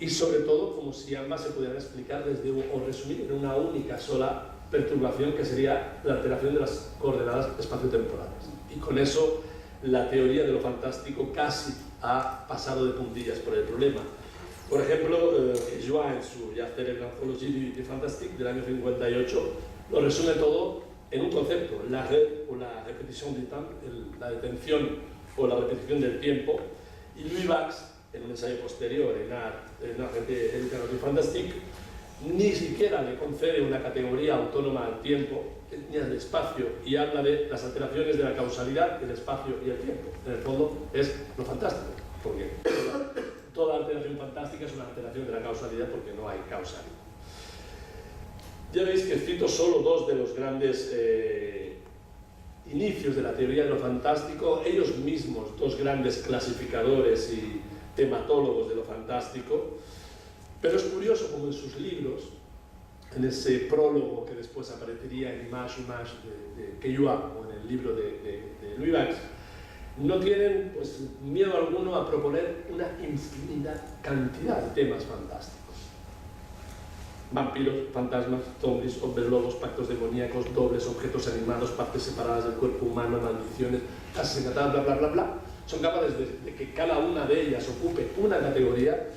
y sobre todo como si ambas se pudieran explicar o resumir en una única sola perturbación, que sería la alteración de las coordenadas espaciotemporales. Y con eso la teoría de lo fantástico casi ha pasado de puntillas por el problema. Por ejemplo, Quejoa, en su ya célebre Anthologie du Fantastique del año 58, lo resume todo en un concepto, l'arrêt o la repetición du temps, la detención o la repetición del tiempo. Y Louis Bax, en un ensayo posterior, en Arrêt du Fantastique, ni siquiera le concede una categoría autónoma al tiempo ni al espacio, y habla de las alteraciones de la causalidad, el espacio y el tiempo. En el fondo es lo fantástico, porque toda alteración fantástica es una alteración de la causalidad, porque no hay causalidad. Ya veis que cito solo 2 de los grandes inicios de la teoría de lo fantástico, ellos mismos 2 grandes clasificadores y tematólogos de lo fantástico. Pero es curioso como en sus libros, en ese prólogo que después aparecería en Image de Quejoa o en el libro de Louis Bax, no tienen pues miedo alguno a proponer una infinita cantidad de temas fantásticos. vampiros, fantasmas, zombies, hombres lobos, pactos demoníacos, dobles, objetos animados, partes separadas del cuerpo humano, maldiciones, asesinatos, bla, bla, bla, bla. Son capaces de que cada una de ellas ocupe una categoría,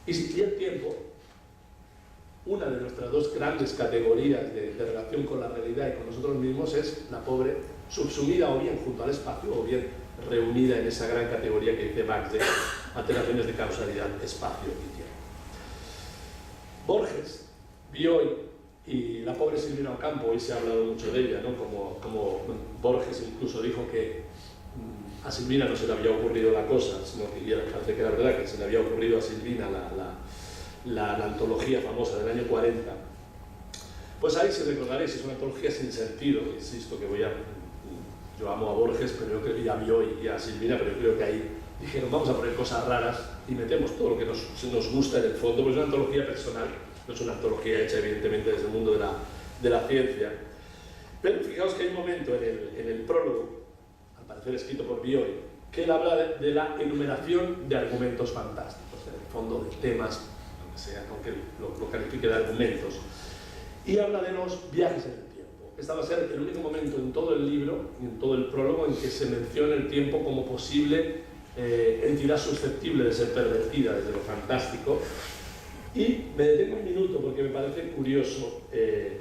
y el tiempo, una de nuestras dos grandes categorías de relación con la realidad y con nosotros mismos, es la pobre, subsumida o bien junto al espacio o bien reunida en esa gran categoría que dice Max de alteraciones de causalidad, espacio y tiempo. Borges, Bioy y la pobre Silvina Ocampo, hoy se ha hablado mucho de ella, ¿no? Como Borges incluso dijo que a Silvina no se le había ocurrido la cosa, sino que parece que era verdad que se le había ocurrido a Silvina la antología famosa del año 40. Pues ahí se recordaréis, es una antología sin sentido, insisto que yo amo a Borges, pero yo creo, y a Bioy y a Silvina, pero yo creo que ahí dijeron vamos a poner cosas raras y metemos todo lo que nos gusta en el fondo, pues es una antología personal, no es una antología hecha evidentemente desde el mundo de la ciencia. Pero fijaos que hay un momento en el prólogo, al parecer escrito por Bioy, que él habla de la enumeración de argumentos fantásticos, en el fondo de temas, aunque sea, aunque lo califique de argumentos, y habla de los viajes en el tiempo. Este va a ser el único momento en todo el libro, en todo el prólogo, en que se menciona el tiempo como posible entidad susceptible de ser pervertida desde lo fantástico. Y me detengo un minuto porque me parece curioso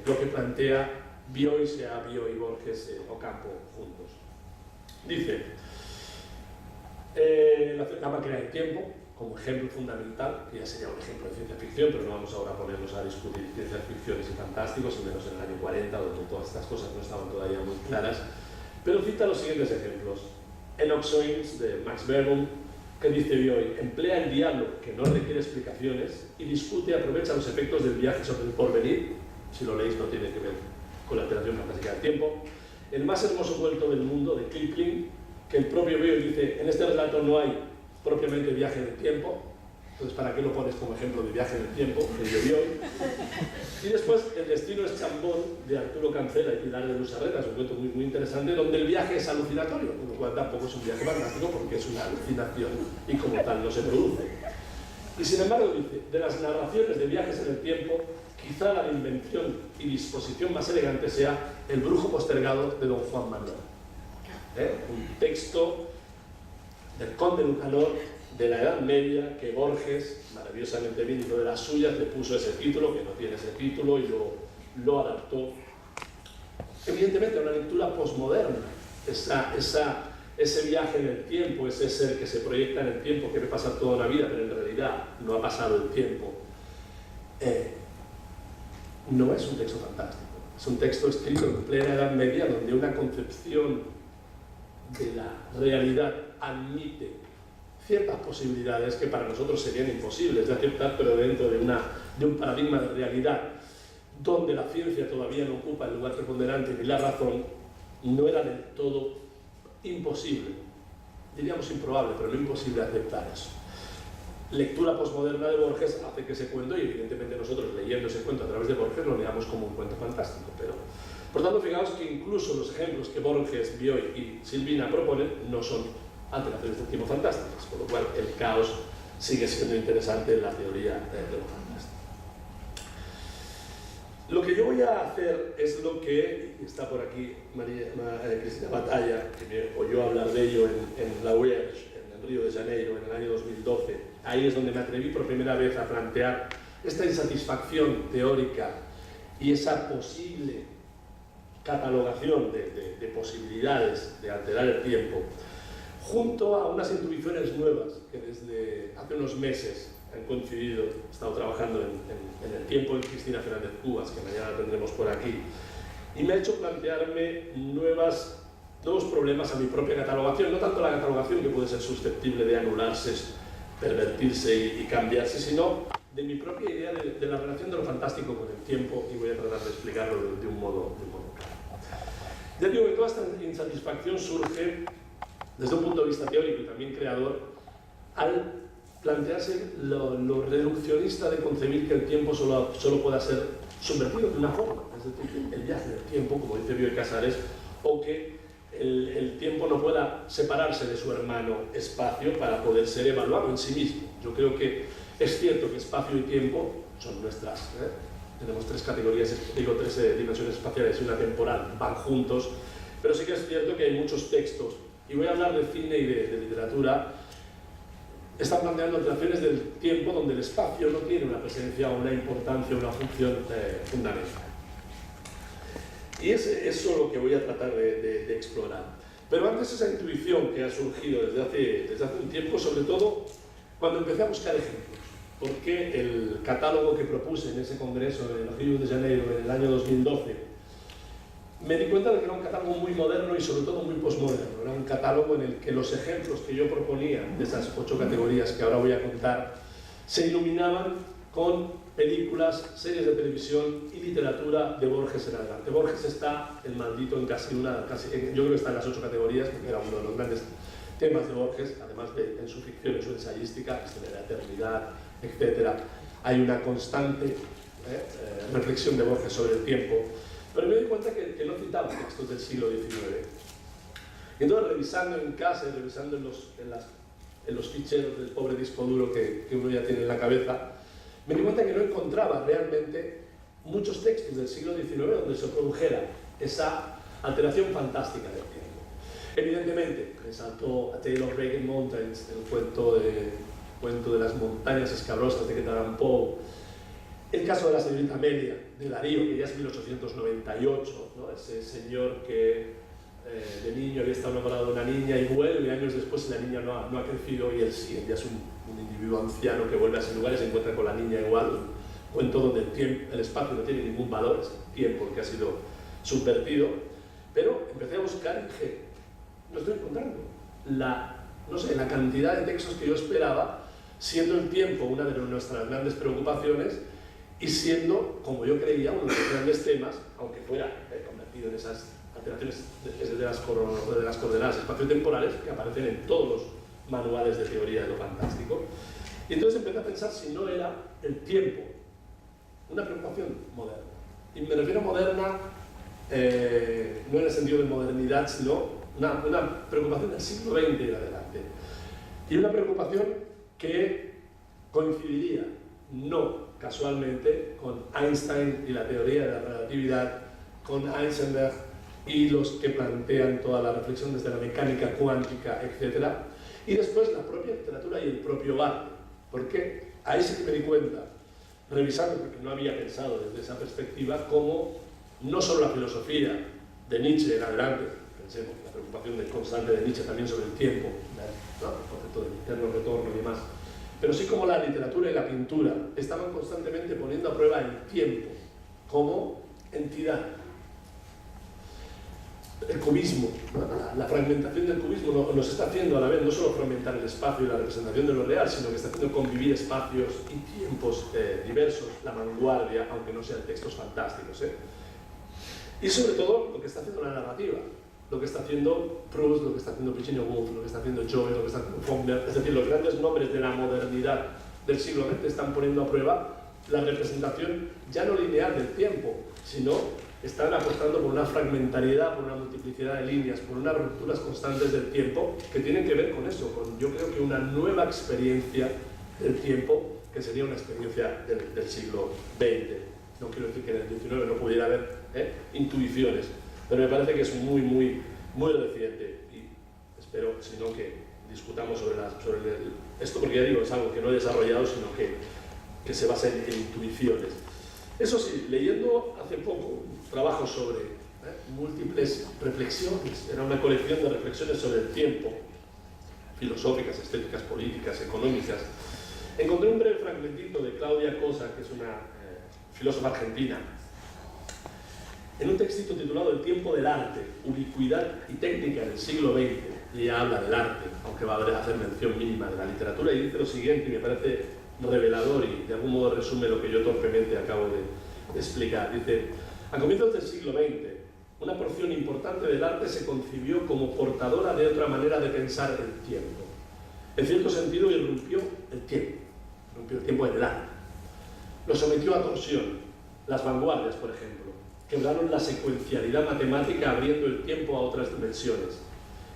lo que plantea Bioy, sea Bioy, Borges, Ocampo juntos. Dice, la máquina del tiempo, como ejemplo fundamental, que ya sería un ejemplo de ciencia ficción, pero no vamos ahora a ponernos a discutir ciencias ficciones y fantásticos, y menos en el año 40, donde todas estas cosas no estaban todavía muy claras, pero cita los siguientes ejemplos. Enoxoins, de Max Verboom, que dice Bioy, emplea el diálogo que no requiere explicaciones y discute y aprovecha los efectos del viaje sobre el porvenir, si lo leéis no tiene que ver con la alteración fantástica del tiempo. El más hermoso cuento del mundo, de Kipling, que el propio Bioy dice, en este relato no hay propiamente viaje en el tiempo, entonces ¿para qué lo pones como ejemplo de viaje en el tiempo? El de Bioy. Y después El destino es Chambón, de Arturo Cancela y Pilar de Lusarreta, es un cuento muy interesante, donde el viaje es alucinatorio, con lo cual tampoco es un viaje fantástico porque es una alucinación y como tal no se produce. Y sin embargo dice, de las narraciones de viajes en el tiempo, quizá la invención y disposición más elegante sea El brujo postergado de Don Juan Manuel. Un texto del Conde Lucanor de la Edad Media que Borges, maravillosamente bien, hizo de las suyas, le puso ese título, que no tiene ese título, y lo adaptó. Evidentemente a una lectura posmoderna, ese viaje en el tiempo, ese ser que se proyecta en el tiempo, que ve pasar toda una vida, pero en realidad no ha pasado el tiempo, no es un texto fantástico, es un texto escrito en plena Edad Media, donde una concepción de la realidad admite ciertas posibilidades que para nosotros serían imposibles de aceptar, pero dentro de un paradigma de realidad donde la ciencia todavía no ocupa el lugar preponderante ni la razón, no era del todo imposible, diríamos improbable, pero no imposible aceptar eso. Lectura posmoderna de Borges hace que ese cuento, y evidentemente nosotros leyendo ese cuento a través de Borges lo leamos como un cuento fantástico, pero por tanto fijaos que incluso los ejemplos que Borges, Bioy y Silvina proponen no son alteraciones del tiempo fantásticas, con lo cual el caos sigue siendo interesante en la teoría de lo fantástico. Lo que yo voy a hacer es lo que está por aquí Cristina Batalla, que me oyó hablar de ello en La Vierge, en el Río de Janeiro, en el año 2012. Ahí es donde me atreví por primera vez a plantear esta insatisfacción teórica y esa posible catalogación de posibilidades de alterar el tiempo, junto a unas intuiciones nuevas que desde hace unos meses han coincidido. He estado trabajando en el tiempo en Cristina Fernández Cubas, que mañana tendremos por aquí, y me ha hecho plantearme nuevos problemas a mi propia catalogación, no tanto la catalogación, que puede ser susceptible de anularse, pervertirse y cambiarse, sino de mi propia idea de la relación de lo fantástico con el tiempo, y voy a tratar de explicarlo de un modo claro. Ya digo que toda esta insatisfacción surge desde un punto de vista teórico y también creador, al plantearse lo reduccionista de concebir que el tiempo solo pueda ser subvertido de una forma, es decir, el viaje del tiempo, como dice Bioy Casares, o que el tiempo no pueda separarse de su hermano espacio para poder ser evaluado en sí mismo. Yo creo que es cierto que espacio y tiempo son nuestras tenemos tres categorías, digo, tres dimensiones espaciales y una temporal, van juntos, pero sí que es cierto que hay muchos textos, y voy a hablar de cine y de literatura, están planteando alteraciones del tiempo donde el espacio no tiene una presencia o una importancia o una función fundamental. Y es eso lo que voy a tratar de explorar. Pero antes esa intuición que ha surgido desde hace un tiempo, sobre todo cuando empecé a buscar ejemplos, porque el catálogo que propuse en ese congreso en Río de Janeiro en el año 2012, me di cuenta de que era un catálogo muy moderno y sobre todo muy posmoderno. Era un catálogo en el que los ejemplos que yo proponía de esas 8 categorías que ahora voy a contar se iluminaban con películas, series de televisión y literatura de Borges en adelante. Borges está el maldito en yo creo que está en las 8 categorías, porque era uno de los grandes temas de Borges, además de en su ficción, en su ensayística, de la eternidad, etc. Hay una constante reflexión de Borges sobre el tiempo. Pero me di cuenta que no citaba textos del siglo XIX. Y entonces, revisando en casa y revisando en los ficheros del pobre disco duro que uno ya tiene en la cabeza, me di cuenta que no encontraba realmente muchos textos del siglo XIX donde se produjera esa alteración fantástica del tiempo. Evidentemente, resaltó A Tale of Ragged Mountains, el cuento de las montañas escabrosas de Edgar Allan Poe, el caso de la señorita Amelia, de Darío, que ya es 1898, ¿no? Ese señor que de niño había estado enamorado de una niña y vuelve años después y la niña no ha crecido y él sí, ya es un individuo anciano que vuelve a ese lugar y se encuentra con la niña igual. Un cuento donde el espacio no tiene ningún valor, es el tiempo el que ha sido subvertido. Pero empecé a buscar y dije, no estoy encontrando la cantidad de textos que yo esperaba, siendo el tiempo una de nuestras grandes preocupaciones y siendo, como yo creía, uno de los grandes temas, aunque fuera convertido en esas alteraciones de las coordenadas espaciotemporales que aparecen en todos los manuales de teoría de lo fantástico. Y entonces empecé a pensar si no era el tiempo una preocupación moderna. Y me refiero a moderna no en el sentido de modernidad, sino una preocupación del siglo XX y adelante. Y una preocupación que coincidiría, no casualmente, con Einstein y la teoría de la relatividad, con Heisenberg y los que plantean toda la reflexión desde la mecánica cuántica, etc. Y después la propia literatura y el propio arte. Porque ahí sí que me di cuenta, revisando, porque no había pensado desde esa perspectiva, cómo no solo la filosofía de Nietzsche en adelante, pensemos, la preocupación constante de Nietzsche también sobre el tiempo, ¿no? El concepto del eterno retorno y demás, pero sí como la literatura y la pintura estaban constantemente poniendo a prueba el tiempo como entidad. El cubismo, la fragmentación del cubismo nos está haciendo a la vez no solo fragmentar el espacio y la representación de lo real, sino que está haciendo convivir espacios y tiempos diversos, la vanguardia, aunque no sean textos fantásticos. Y sobre todo lo que está haciendo la narrativa, lo que está haciendo Proust, lo que está haciendo Virginia Woolf, lo que está haciendo Joyce, lo que está haciendo Faulkner, es decir, los grandes nombres de la modernidad del siglo XX están poniendo a prueba la representación ya no lineal del tiempo, sino están apostando por una fragmentariedad, por una multiplicidad de líneas, por unas rupturas constantes del tiempo que tienen que ver con eso, con yo creo que una nueva experiencia del tiempo que sería una experiencia del siglo XX. No quiero decir que en el XIX no pudiera haber intuiciones, pero me parece que es muy reciente y espero, si no, que discutamos sobre esto, porque ya digo, es algo que no he desarrollado, sino que se basa en intuiciones. Eso sí, leyendo hace poco trabajos sobre múltiples reflexiones, era una colección de reflexiones sobre el tiempo, filosóficas, estéticas, políticas, económicas, encontré un breve fragmentito de Claudia Cosa, que es una filósofa argentina, en un textito titulado El tiempo del arte, ubicuidad y técnica del siglo XX. Y ella habla del arte, aunque va a hacer mención mínima de la literatura, y dice lo siguiente, y me parece revelador y de algún modo resume lo que yo torpemente acabo de explicar. Dice, a comienzos del siglo XX, una porción importante del arte se concibió como portadora de otra manera de pensar el tiempo. En cierto sentido, irrumpió el tiempo en el arte. Lo sometió a torsión. Las vanguardias, por ejemplo, quebraron la secuencialidad matemática abriendo el tiempo a otras dimensiones.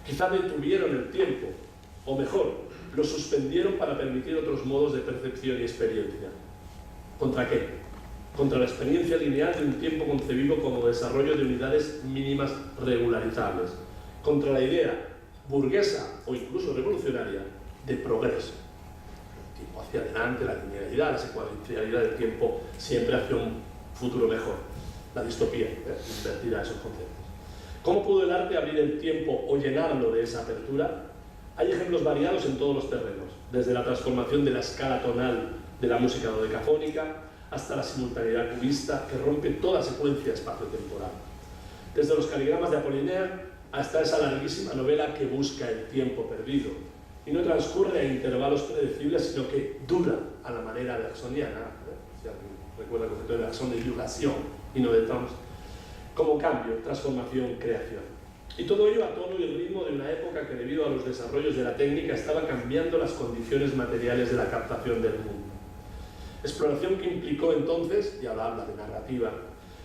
Quizá detuvieron el tiempo, o mejor, lo suspendieron para permitir otros modos de percepción y experiencia. ¿Contra qué? contra la experiencia lineal de un tiempo concebido como desarrollo de unidades mínimas regularizables, contra la idea burguesa o incluso revolucionaria de progreso. El tiempo hacia adelante, la linealidad, la secuencialidad del tiempo siempre hacia un futuro mejor. La distopía, invertirá esos conceptos. ¿Cómo pudo el arte abrir el tiempo o llenarlo de esa apertura? Hay ejemplos variados en todos los terrenos, desde la transformación de la escala tonal de la música dodecafónica hasta la simultaneidad cubista que rompe toda secuencia espacio-temporal. Desde los caligramas de Apollinaire hasta esa larguísima novela que busca el tiempo perdido y no transcurre a intervalos predecibles, sino que dura a la manera bergsoniana, si alguien recuerda el concepto de Bergson de duración y no de temps, como cambio, transformación, creación. Y todo ello a tono y ritmo de una época que, debido a los desarrollos de la técnica, estaba cambiando las condiciones materiales de la captación del mundo. Exploración que implicó entonces, y ahora habla de narrativa,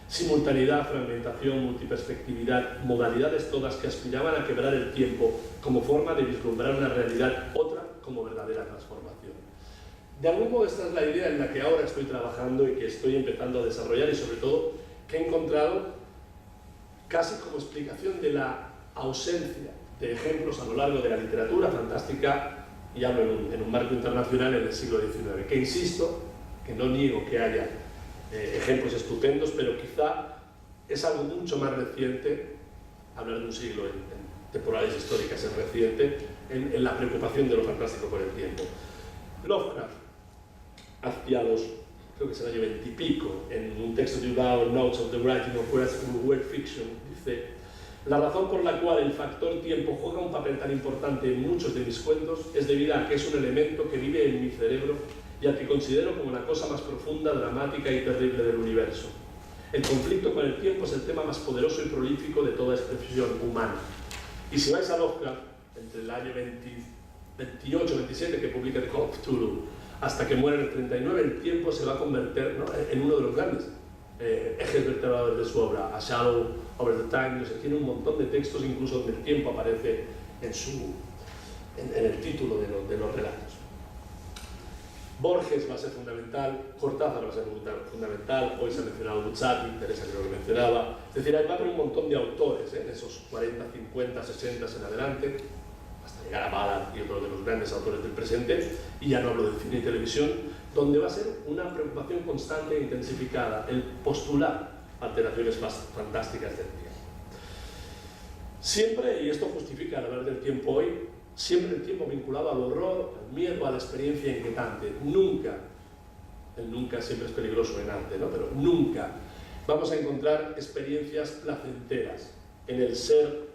simultaneidad, fragmentación, multiperspectividad, modalidades todas que aspiraban a quebrar el tiempo como forma de vislumbrar una realidad, otra como verdadera transformación. De algún modo esta es la idea en la que ahora estoy trabajando y que estoy empezando a desarrollar, y sobre todo que he encontrado casi como explicación de la ausencia de ejemplos a lo largo de la literatura fantástica, y hablo en un marco internacional en el siglo XIX, que insisto, que no niego que haya ejemplos estupendos, pero quizá es algo mucho más reciente, hablar de un siglo en temporales históricas es reciente, en la preocupación de lo fantástico por el tiempo. Lovecraft, hacia los, creo que es el año 20 y pico, en un texto titulado Notes of the Writing of Weird Fiction, dice: la razón por la cual el factor tiempo juega un papel tan importante en muchos de mis cuentos es debida a que es un elemento que vive en mi cerebro y al que considero como la cosa más profunda, dramática y terrible del universo. El conflicto con el tiempo es el tema más poderoso y prolífico de toda expresión humana. Y si vais a Lovecraft, entre el año 28-27 que publica The Call of Cthulhu, hasta que muere en el 39, el tiempo se va a convertir, ¿no?, en uno de los grandes ejes vertebradores de su obra. A Shadow Over the Time, tiene un montón de textos, incluso donde el tiempo aparece en el título de los relatos. Borges va a ser fundamental, Cortázar va a ser fundamental, hoy se ha mencionado Buzzati, Teresa creo que mencionaba, es decir, va a haber un montón de autores en esos 40, 50, 60 en adelante, hasta llegar a Ballard y otros de los grandes autores del presente, y ya no hablo de cine y televisión, donde va a ser una preocupación constante e intensificada el postular alteraciones más fantásticas del tiempo. Siempre, y esto justifica el hablar del tiempo hoy, siempre el tiempo vinculado al horror, al miedo, a la experiencia inquietante. Nunca, el nunca siempre es peligroso en arte, ¿no?, pero nunca vamos a encontrar experiencias placenteras en el ser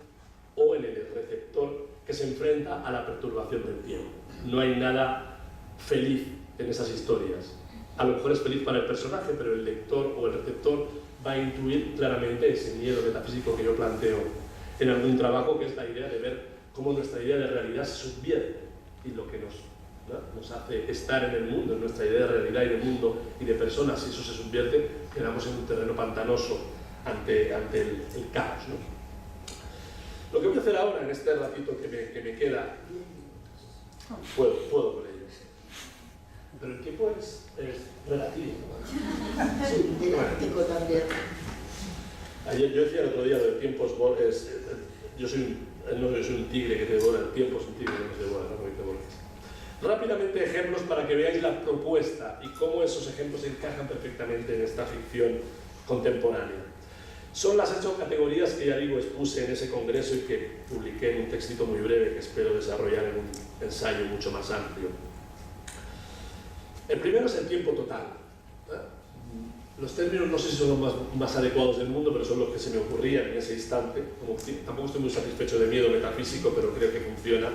o en el receptor que se enfrenta a la perturbación del tiempo. No hay nada feliz en esas historias. A lo mejor es feliz para el personaje, pero el lector o el receptor va a intuir claramente ese miedo metafísico que yo planteo en algún trabajo, que es la idea de ver cómo nuestra idea de realidad se subvierte y lo que nos hace estar en el mundo, en nuestra idea de realidad y de mundo y de personas, si eso se subvierte, quedamos en un terreno pantanoso ante el caos, ¿no? Lo que voy a hacer ahora, en este ratito que me queda, puedo con ello, pero el tiempo es relativo, ¿no? Sí, didáctico también. Ayer, yo decía el otro día del tiempo yo soy un tigre que te devora, el tiempo es un tigre que nos devora, ¿no?, como dice Borges. Rápidamente ejemplos para que veáis la propuesta y cómo esos ejemplos encajan perfectamente en esta ficción contemporánea. Son las 8 categorías que, ya digo, expuse en ese congreso y que publiqué en un textito muy breve que espero desarrollar en un ensayo mucho más amplio. El primero es el tiempo total. Los términos no sé si son los más adecuados del mundo, pero son los que se me ocurrían en ese instante. Tampoco estoy muy satisfecho de miedo metafísico, pero creo que funciona.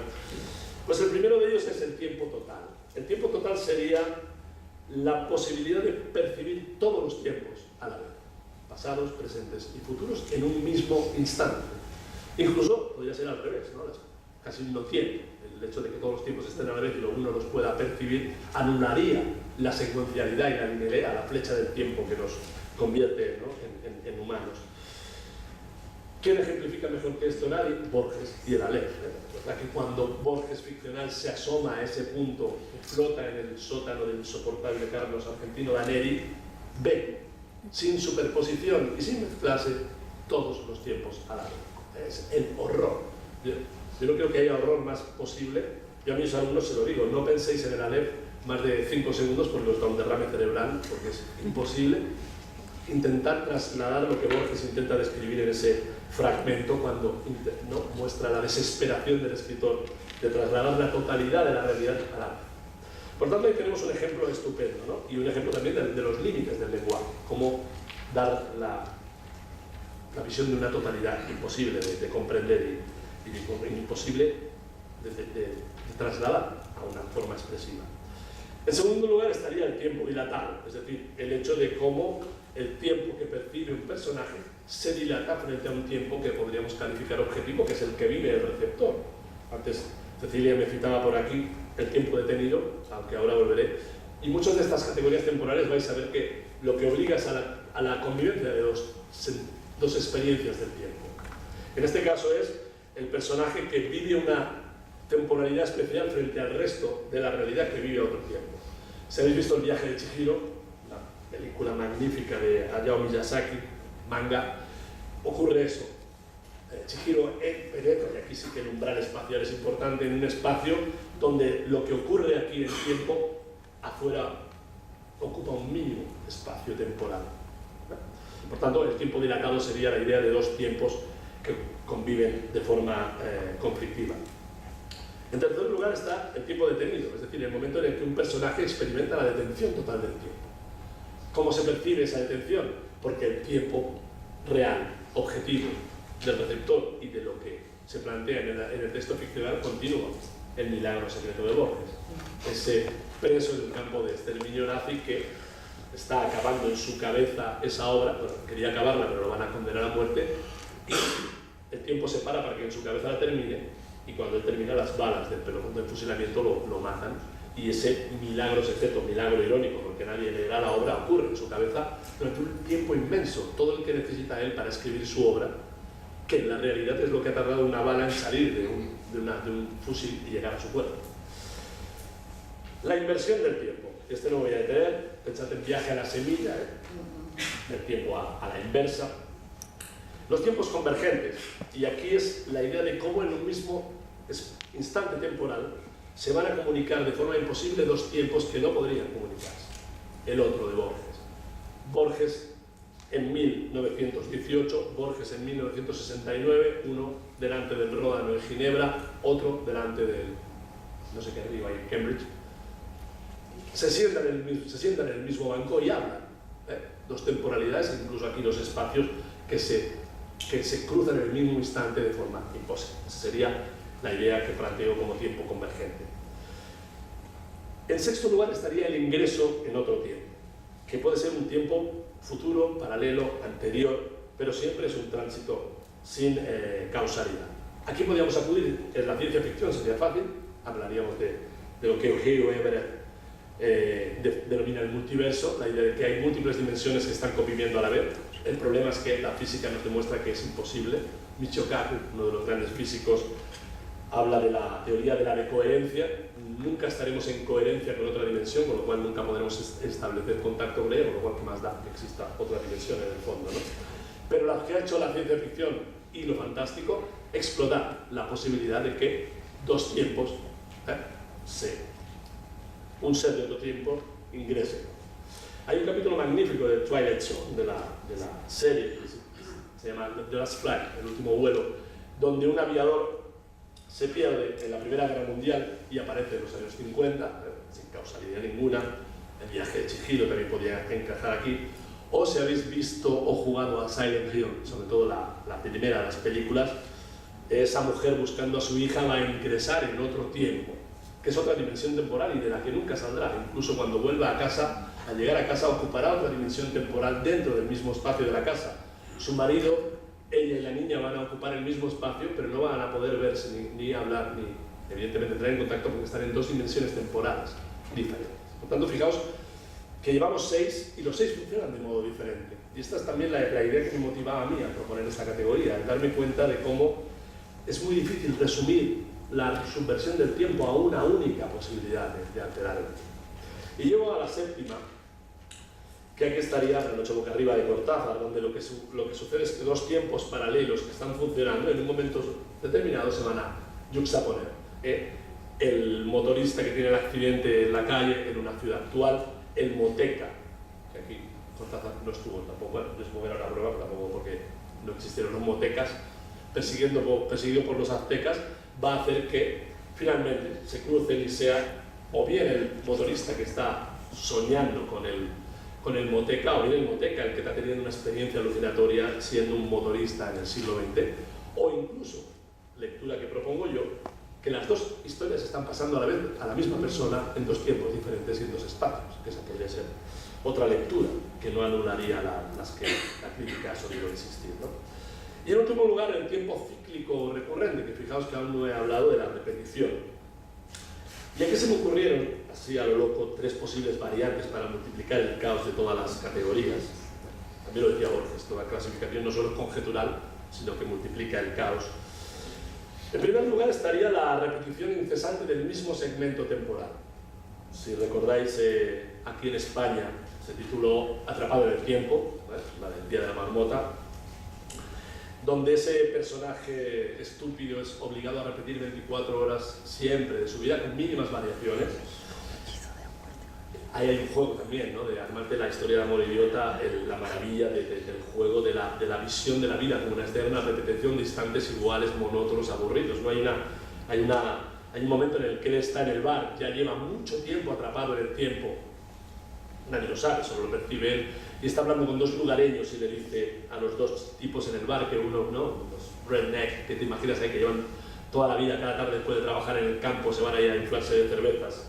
Pues el primero de ellos es el tiempo total. El tiempo total sería la posibilidad de percibir todos los tiempos a la vez, pasados, presentes y futuros, en un mismo instante. Incluso podría ser al revés, ¿no? Casi no tiene. El hecho de que todos los tiempos estén a la vez y uno los pueda percibir anularía la secuencialidad y la linealidad, la flecha del tiempo que nos convierte, ¿no?, en humanos. ¿Quién ejemplifica mejor que esto? Nadie. Borges y el Aleph. ¿Verdad que cuando Borges ficcional se asoma a ese punto que flota en el sótano del insoportable Carlos Argentino Daneri, ve sin superposición y sin mezclarse todos los tiempos a la vez. Es el horror. Yo no creo que haya horror más posible. Yo a mis alumnos se lo digo, no penséis en el Aleph más de 5 segundos porque os da un derrame cerebral, porque es imposible intentar trasladar lo que Borges intenta describir en ese fragmento cuando ¿no? muestra la desesperación del escritor de trasladar la totalidad de la realidad al Aleph. Por tanto, ahí tenemos un ejemplo estupendo, ¿no? Y un ejemplo también de los límites del lenguaje, cómo dar la visión de una totalidad imposible de comprender y imposible de trasladar a una forma expresiva. En segundo lugar estaría el tiempo dilatado, es decir, el hecho de cómo el tiempo que percibe un personaje se dilata frente a un tiempo que podríamos calificar objetivo, que es el que vive el receptor. Antes Cecilia me citaba por aquí el tiempo detenido, aunque ahora volveré, y muchas de estas categorías temporales vais a ver que lo que obliga es a la convivencia de dos experiencias del tiempo. En este caso es el personaje que vive una temporalidad especial frente al resto de la realidad que vive a otro tiempo. Si habéis visto El viaje de Chihiro, la película magnífica de Hayao Miyazaki, manga, ocurre eso. Chihiro penetra, y aquí sí que el umbral espacial es importante, en un espacio donde lo que ocurre aquí en tiempo, afuera ocupa un mínimo espacio temporal. Por tanto, el tiempo dilatado sería la idea de dos tiempos que conviven de forma conflictiva. En tercer lugar está el tiempo detenido, es decir, el momento en el que un personaje experimenta la detención total del tiempo. ¿Cómo se percibe esa detención? Porque el tiempo real, objetivo, del receptor y de lo que se plantea en el texto ficcional continúa. El milagro secreto de Borges. Ese preso en el campo de exterminio nazi que está acabando en su cabeza esa obra, bueno, quería acabarla pero lo van a condenar a muerte, y el tiempo se para que en su cabeza la termine, y cuando él termina las balas del pelotón de fusilamiento lo matan, y ese milagro secreto, milagro irónico, porque nadie leerá la obra, ocurre en su cabeza durante un tiempo inmenso, todo el que necesita él para escribir su obra, que en la realidad es lo que ha tardado una bala en salir de un fusil y llegar a su cuerpo. La inversión del tiempo. Este no voy a detener, pensad en Viaje a la semilla, del tiempo a la inversa. Los tiempos convergentes, y aquí es la idea de cómo en un mismo instante temporal se van a comunicar de forma imposible dos tiempos que no podrían comunicarse. El otro de Borges. Borges en 1918, Borges en 1969, uno delante del Ródano en Ginebra, otro delante del, no sé qué arriba, en Cambridge. Se sientan en el mismo banco y hablan. Dos temporalidades, incluso aquí los espacios que se cruzan en el mismo instante de forma imposible. Esa sería la idea que planteo como tiempo convergente. En sexto lugar estaría el ingreso en otro tiempo, que puede ser un tiempo futuro, paralelo, anterior, pero siempre es un tránsito sin causalidad. Aquí podríamos acudir en la ciencia ficción, sería fácil, hablaríamos de lo que Eugeo Everett denomina el multiverso, la idea de que hay múltiples dimensiones que están conviviendo a la vez. El problema es que la física nos demuestra que es imposible. Michio Kaku, uno de los grandes físicos, habla de la teoría de la decoherencia. Nunca estaremos en coherencia con otra dimensión, con lo cual nunca podremos establecer contacto con ella, con lo cual que más da que exista otra dimensión en el fondo, ¿no? Pero lo que ha hecho la ciencia ficción y lo fantástico, explotar la posibilidad de que dos tiempos, un ser de otro tiempo, ingrese. Hay un capítulo magnífico de Twilight Zone, de la serie, que se llama The Last Flight, el último vuelo, donde un aviador se pierde en la Primera Guerra Mundial y aparece en los años 50, sin causalidad ninguna. El viaje de Chihiro también podía encajar aquí. O si habéis visto o jugado a Silent Hill, sobre todo la primera de las películas, esa mujer buscando a su hija va a ingresar en otro tiempo, que es otra dimensión temporal y de la que nunca saldrá. Incluso cuando vuelva a casa, al llegar a casa ocupará otra dimensión temporal dentro del mismo espacio de la casa. Su marido, ella y la niña van a ocupar el mismo espacio, pero no van a poder verse ni hablar, ni evidentemente entrar en contacto porque están en dos dimensiones temporales diferentes. Por tanto, fijaos que llevamos 6 y los 6 funcionan de modo diferente. Y esta es también la idea que me motivaba a mí a proponer esta categoría, el darme cuenta de cómo es muy difícil resumir la subversión del tiempo a una única posibilidad de alterar el tiempo. Y llego a la séptima, que aquí estaría La noche boca arriba de Cortázar, donde lo que sucede es que dos tiempos paralelos que están funcionando en un momento determinado se van a yuxtaponer. El motorista que tiene el accidente en la calle, en una ciudad actual, el moteca, que aquí Cortázar no estuvo tampoco, bueno, les moverá una prueba, pero tampoco porque no existieron los motecas, perseguido por los aztecas, va a hacer que finalmente se crucen y sea o bien el motorista que está soñando con el moteca, o bien el moteca el que está teniendo una experiencia alucinatoria siendo un motorista en el siglo XX, o incluso, lectura que propongo yo, que las dos historias están pasando a la vez a la misma persona en dos tiempos diferentes y en dos espacios, que esa podría ser otra lectura que no anularía las que la crítica ha solido insistir, ¿no? Y en último lugar, el tiempo cíclico recurrente, que fijaos que aún no he hablado de la repetición. Y aquí se me ocurrieron, así a lo loco, tres posibles variantes para multiplicar el caos de todas las categorías. También lo decía Borges, toda clasificación no solo es conjetural, sino que multiplica el caos. En primer lugar estaría la repetición incesante del mismo segmento temporal. Si recordáis, aquí en España se tituló Atrapado en el tiempo, la del Día de la Marmota, donde ese personaje estúpido es obligado a repetir 24 horas siempre de su vida con mínimas variaciones. Ahí hay un juego también, ¿no? De armarte la historia de amor idiota, la maravilla del juego, de la visión de la vida como una eterna repetición de instantes iguales, monótonos, aburridos. ¿No? Hay un momento en el que él está en el bar, ya lleva mucho tiempo atrapado en el tiempo, nadie lo sabe, solo lo percibe él, y está hablando con dos lugareños y le dice a los dos tipos en el bar, que uno, ¿no? Los redneck, que te imaginas ahí que llevan toda la vida, cada tarde después de trabajar en el campo, se van a ir a inflarse de cervezas.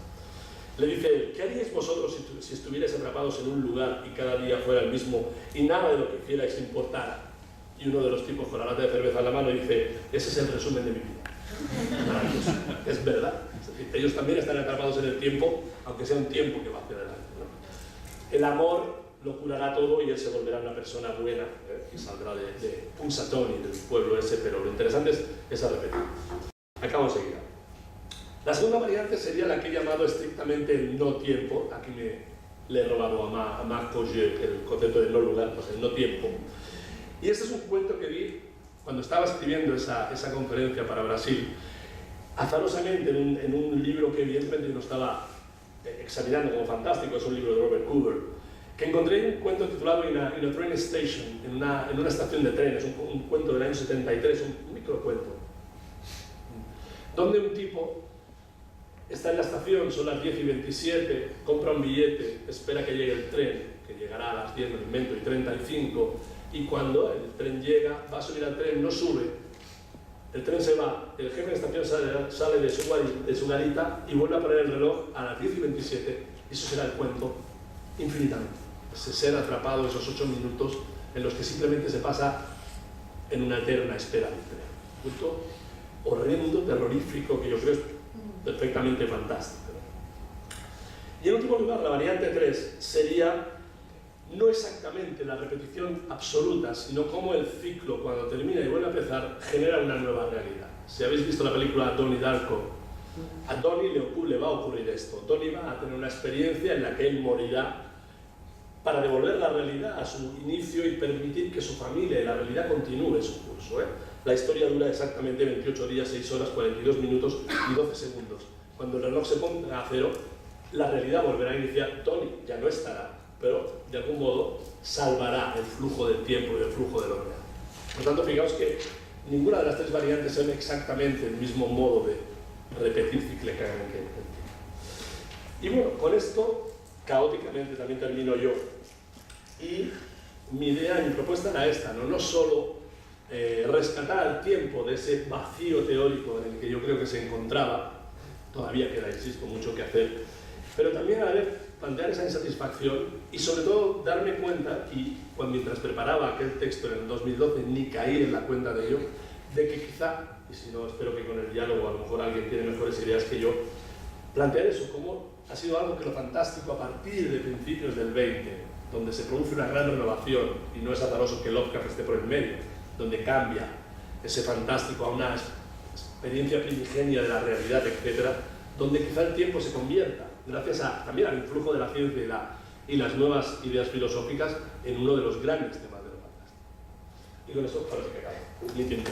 Le dice, ¿qué haríais vosotros si estuvierais atrapados en un lugar y cada día fuera el mismo y nada de lo que hicierais importara? Y uno de los tipos con la lata de cerveza en la mano dice, ese es el resumen de mi vida. Maravilloso. Es verdad. Es decir, ellos también están atrapados en el tiempo, aunque sea un tiempo que va hacia adelante, ¿no? El amor lo curará todo y él se volverá una persona buena, que saldrá de Punxsutawney, del pueblo ese, pero lo interesante es esa repetición. Acabo enseguida. La segunda variante sería la que he llamado estrictamente el no tiempo. Aquí le he robado a Marc Pauget el concepto de no lugar, pues el no tiempo. Y este es un cuento que vi cuando estaba escribiendo esa conferencia para Brasil, azarosamente en un libro que evidentemente no estaba examinando como fantástico, es un libro de Robert Coover, que encontré un cuento titulado In a Train Station, en una estación de trenes, un cuento del año 73, un microcuento, donde un tipo está en la estación, son las 10:27, compra un billete, espera que llegue el tren, que llegará a las 10, me lo invento, y 35, y cuando el tren llega, va a subir al tren, no sube, el tren se va, el jefe de estación sale de su garita y vuelve a poner el reloj a las 10:27, y eso será el cuento infinitamente. Ese ser atrapado, esos 8 minutos en los que simplemente se pasa en una eterna espera del tren. Un cuento horrendo, terrorífico, que yo creo es perfectamente fantástico. Y en último lugar, la variante 3 sería no exactamente la repetición absoluta, sino cómo el ciclo, cuando termina y vuelve a empezar, genera una nueva realidad. Si habéis visto la película Donnie Darko, a Donnie le va a ocurrir esto. Donnie va a tener una experiencia en la que él morirá para devolver la realidad a su inicio y permitir que su familia y la realidad continúe su curso. La historia dura exactamente 28 días, 6 horas, 42 minutos y 12 segundos. Cuando el reloj se ponga a cero, la realidad volverá a iniciar. Tony ya no estará, pero de algún modo salvará el flujo del tiempo y el flujo de lo real. Por tanto, fijaos que ninguna de las tres variantes son exactamente el mismo modo de repetir cíclicamente el tiempo. Y bueno, con esto, caóticamente también termino yo. Y mi idea, mi propuesta era esta, no solo rescatar al tiempo de ese vacío teórico en el que yo creo que se encontraba, todavía queda, insisto, mucho que hacer, pero también plantear esa insatisfacción y sobre todo darme cuenta, y mientras preparaba aquel texto en el 2012 ni caí en la cuenta de ello, de que quizá, y si no espero que con el diálogo a lo mejor alguien tiene mejores ideas que yo, plantear eso como ha sido algo que lo fantástico a partir de principios del 20, donde se produce una gran renovación y no es azaroso que Lovecraft esté por el medio, donde cambia ese fantástico a una experiencia primigenia de la realidad, etc., donde quizá el tiempo se convierta, gracias también al influjo de la ciencia y las nuevas ideas filosóficas en uno de los grandes temas de lo fantástico. Y con eso parece que acabo. Mi tiempo.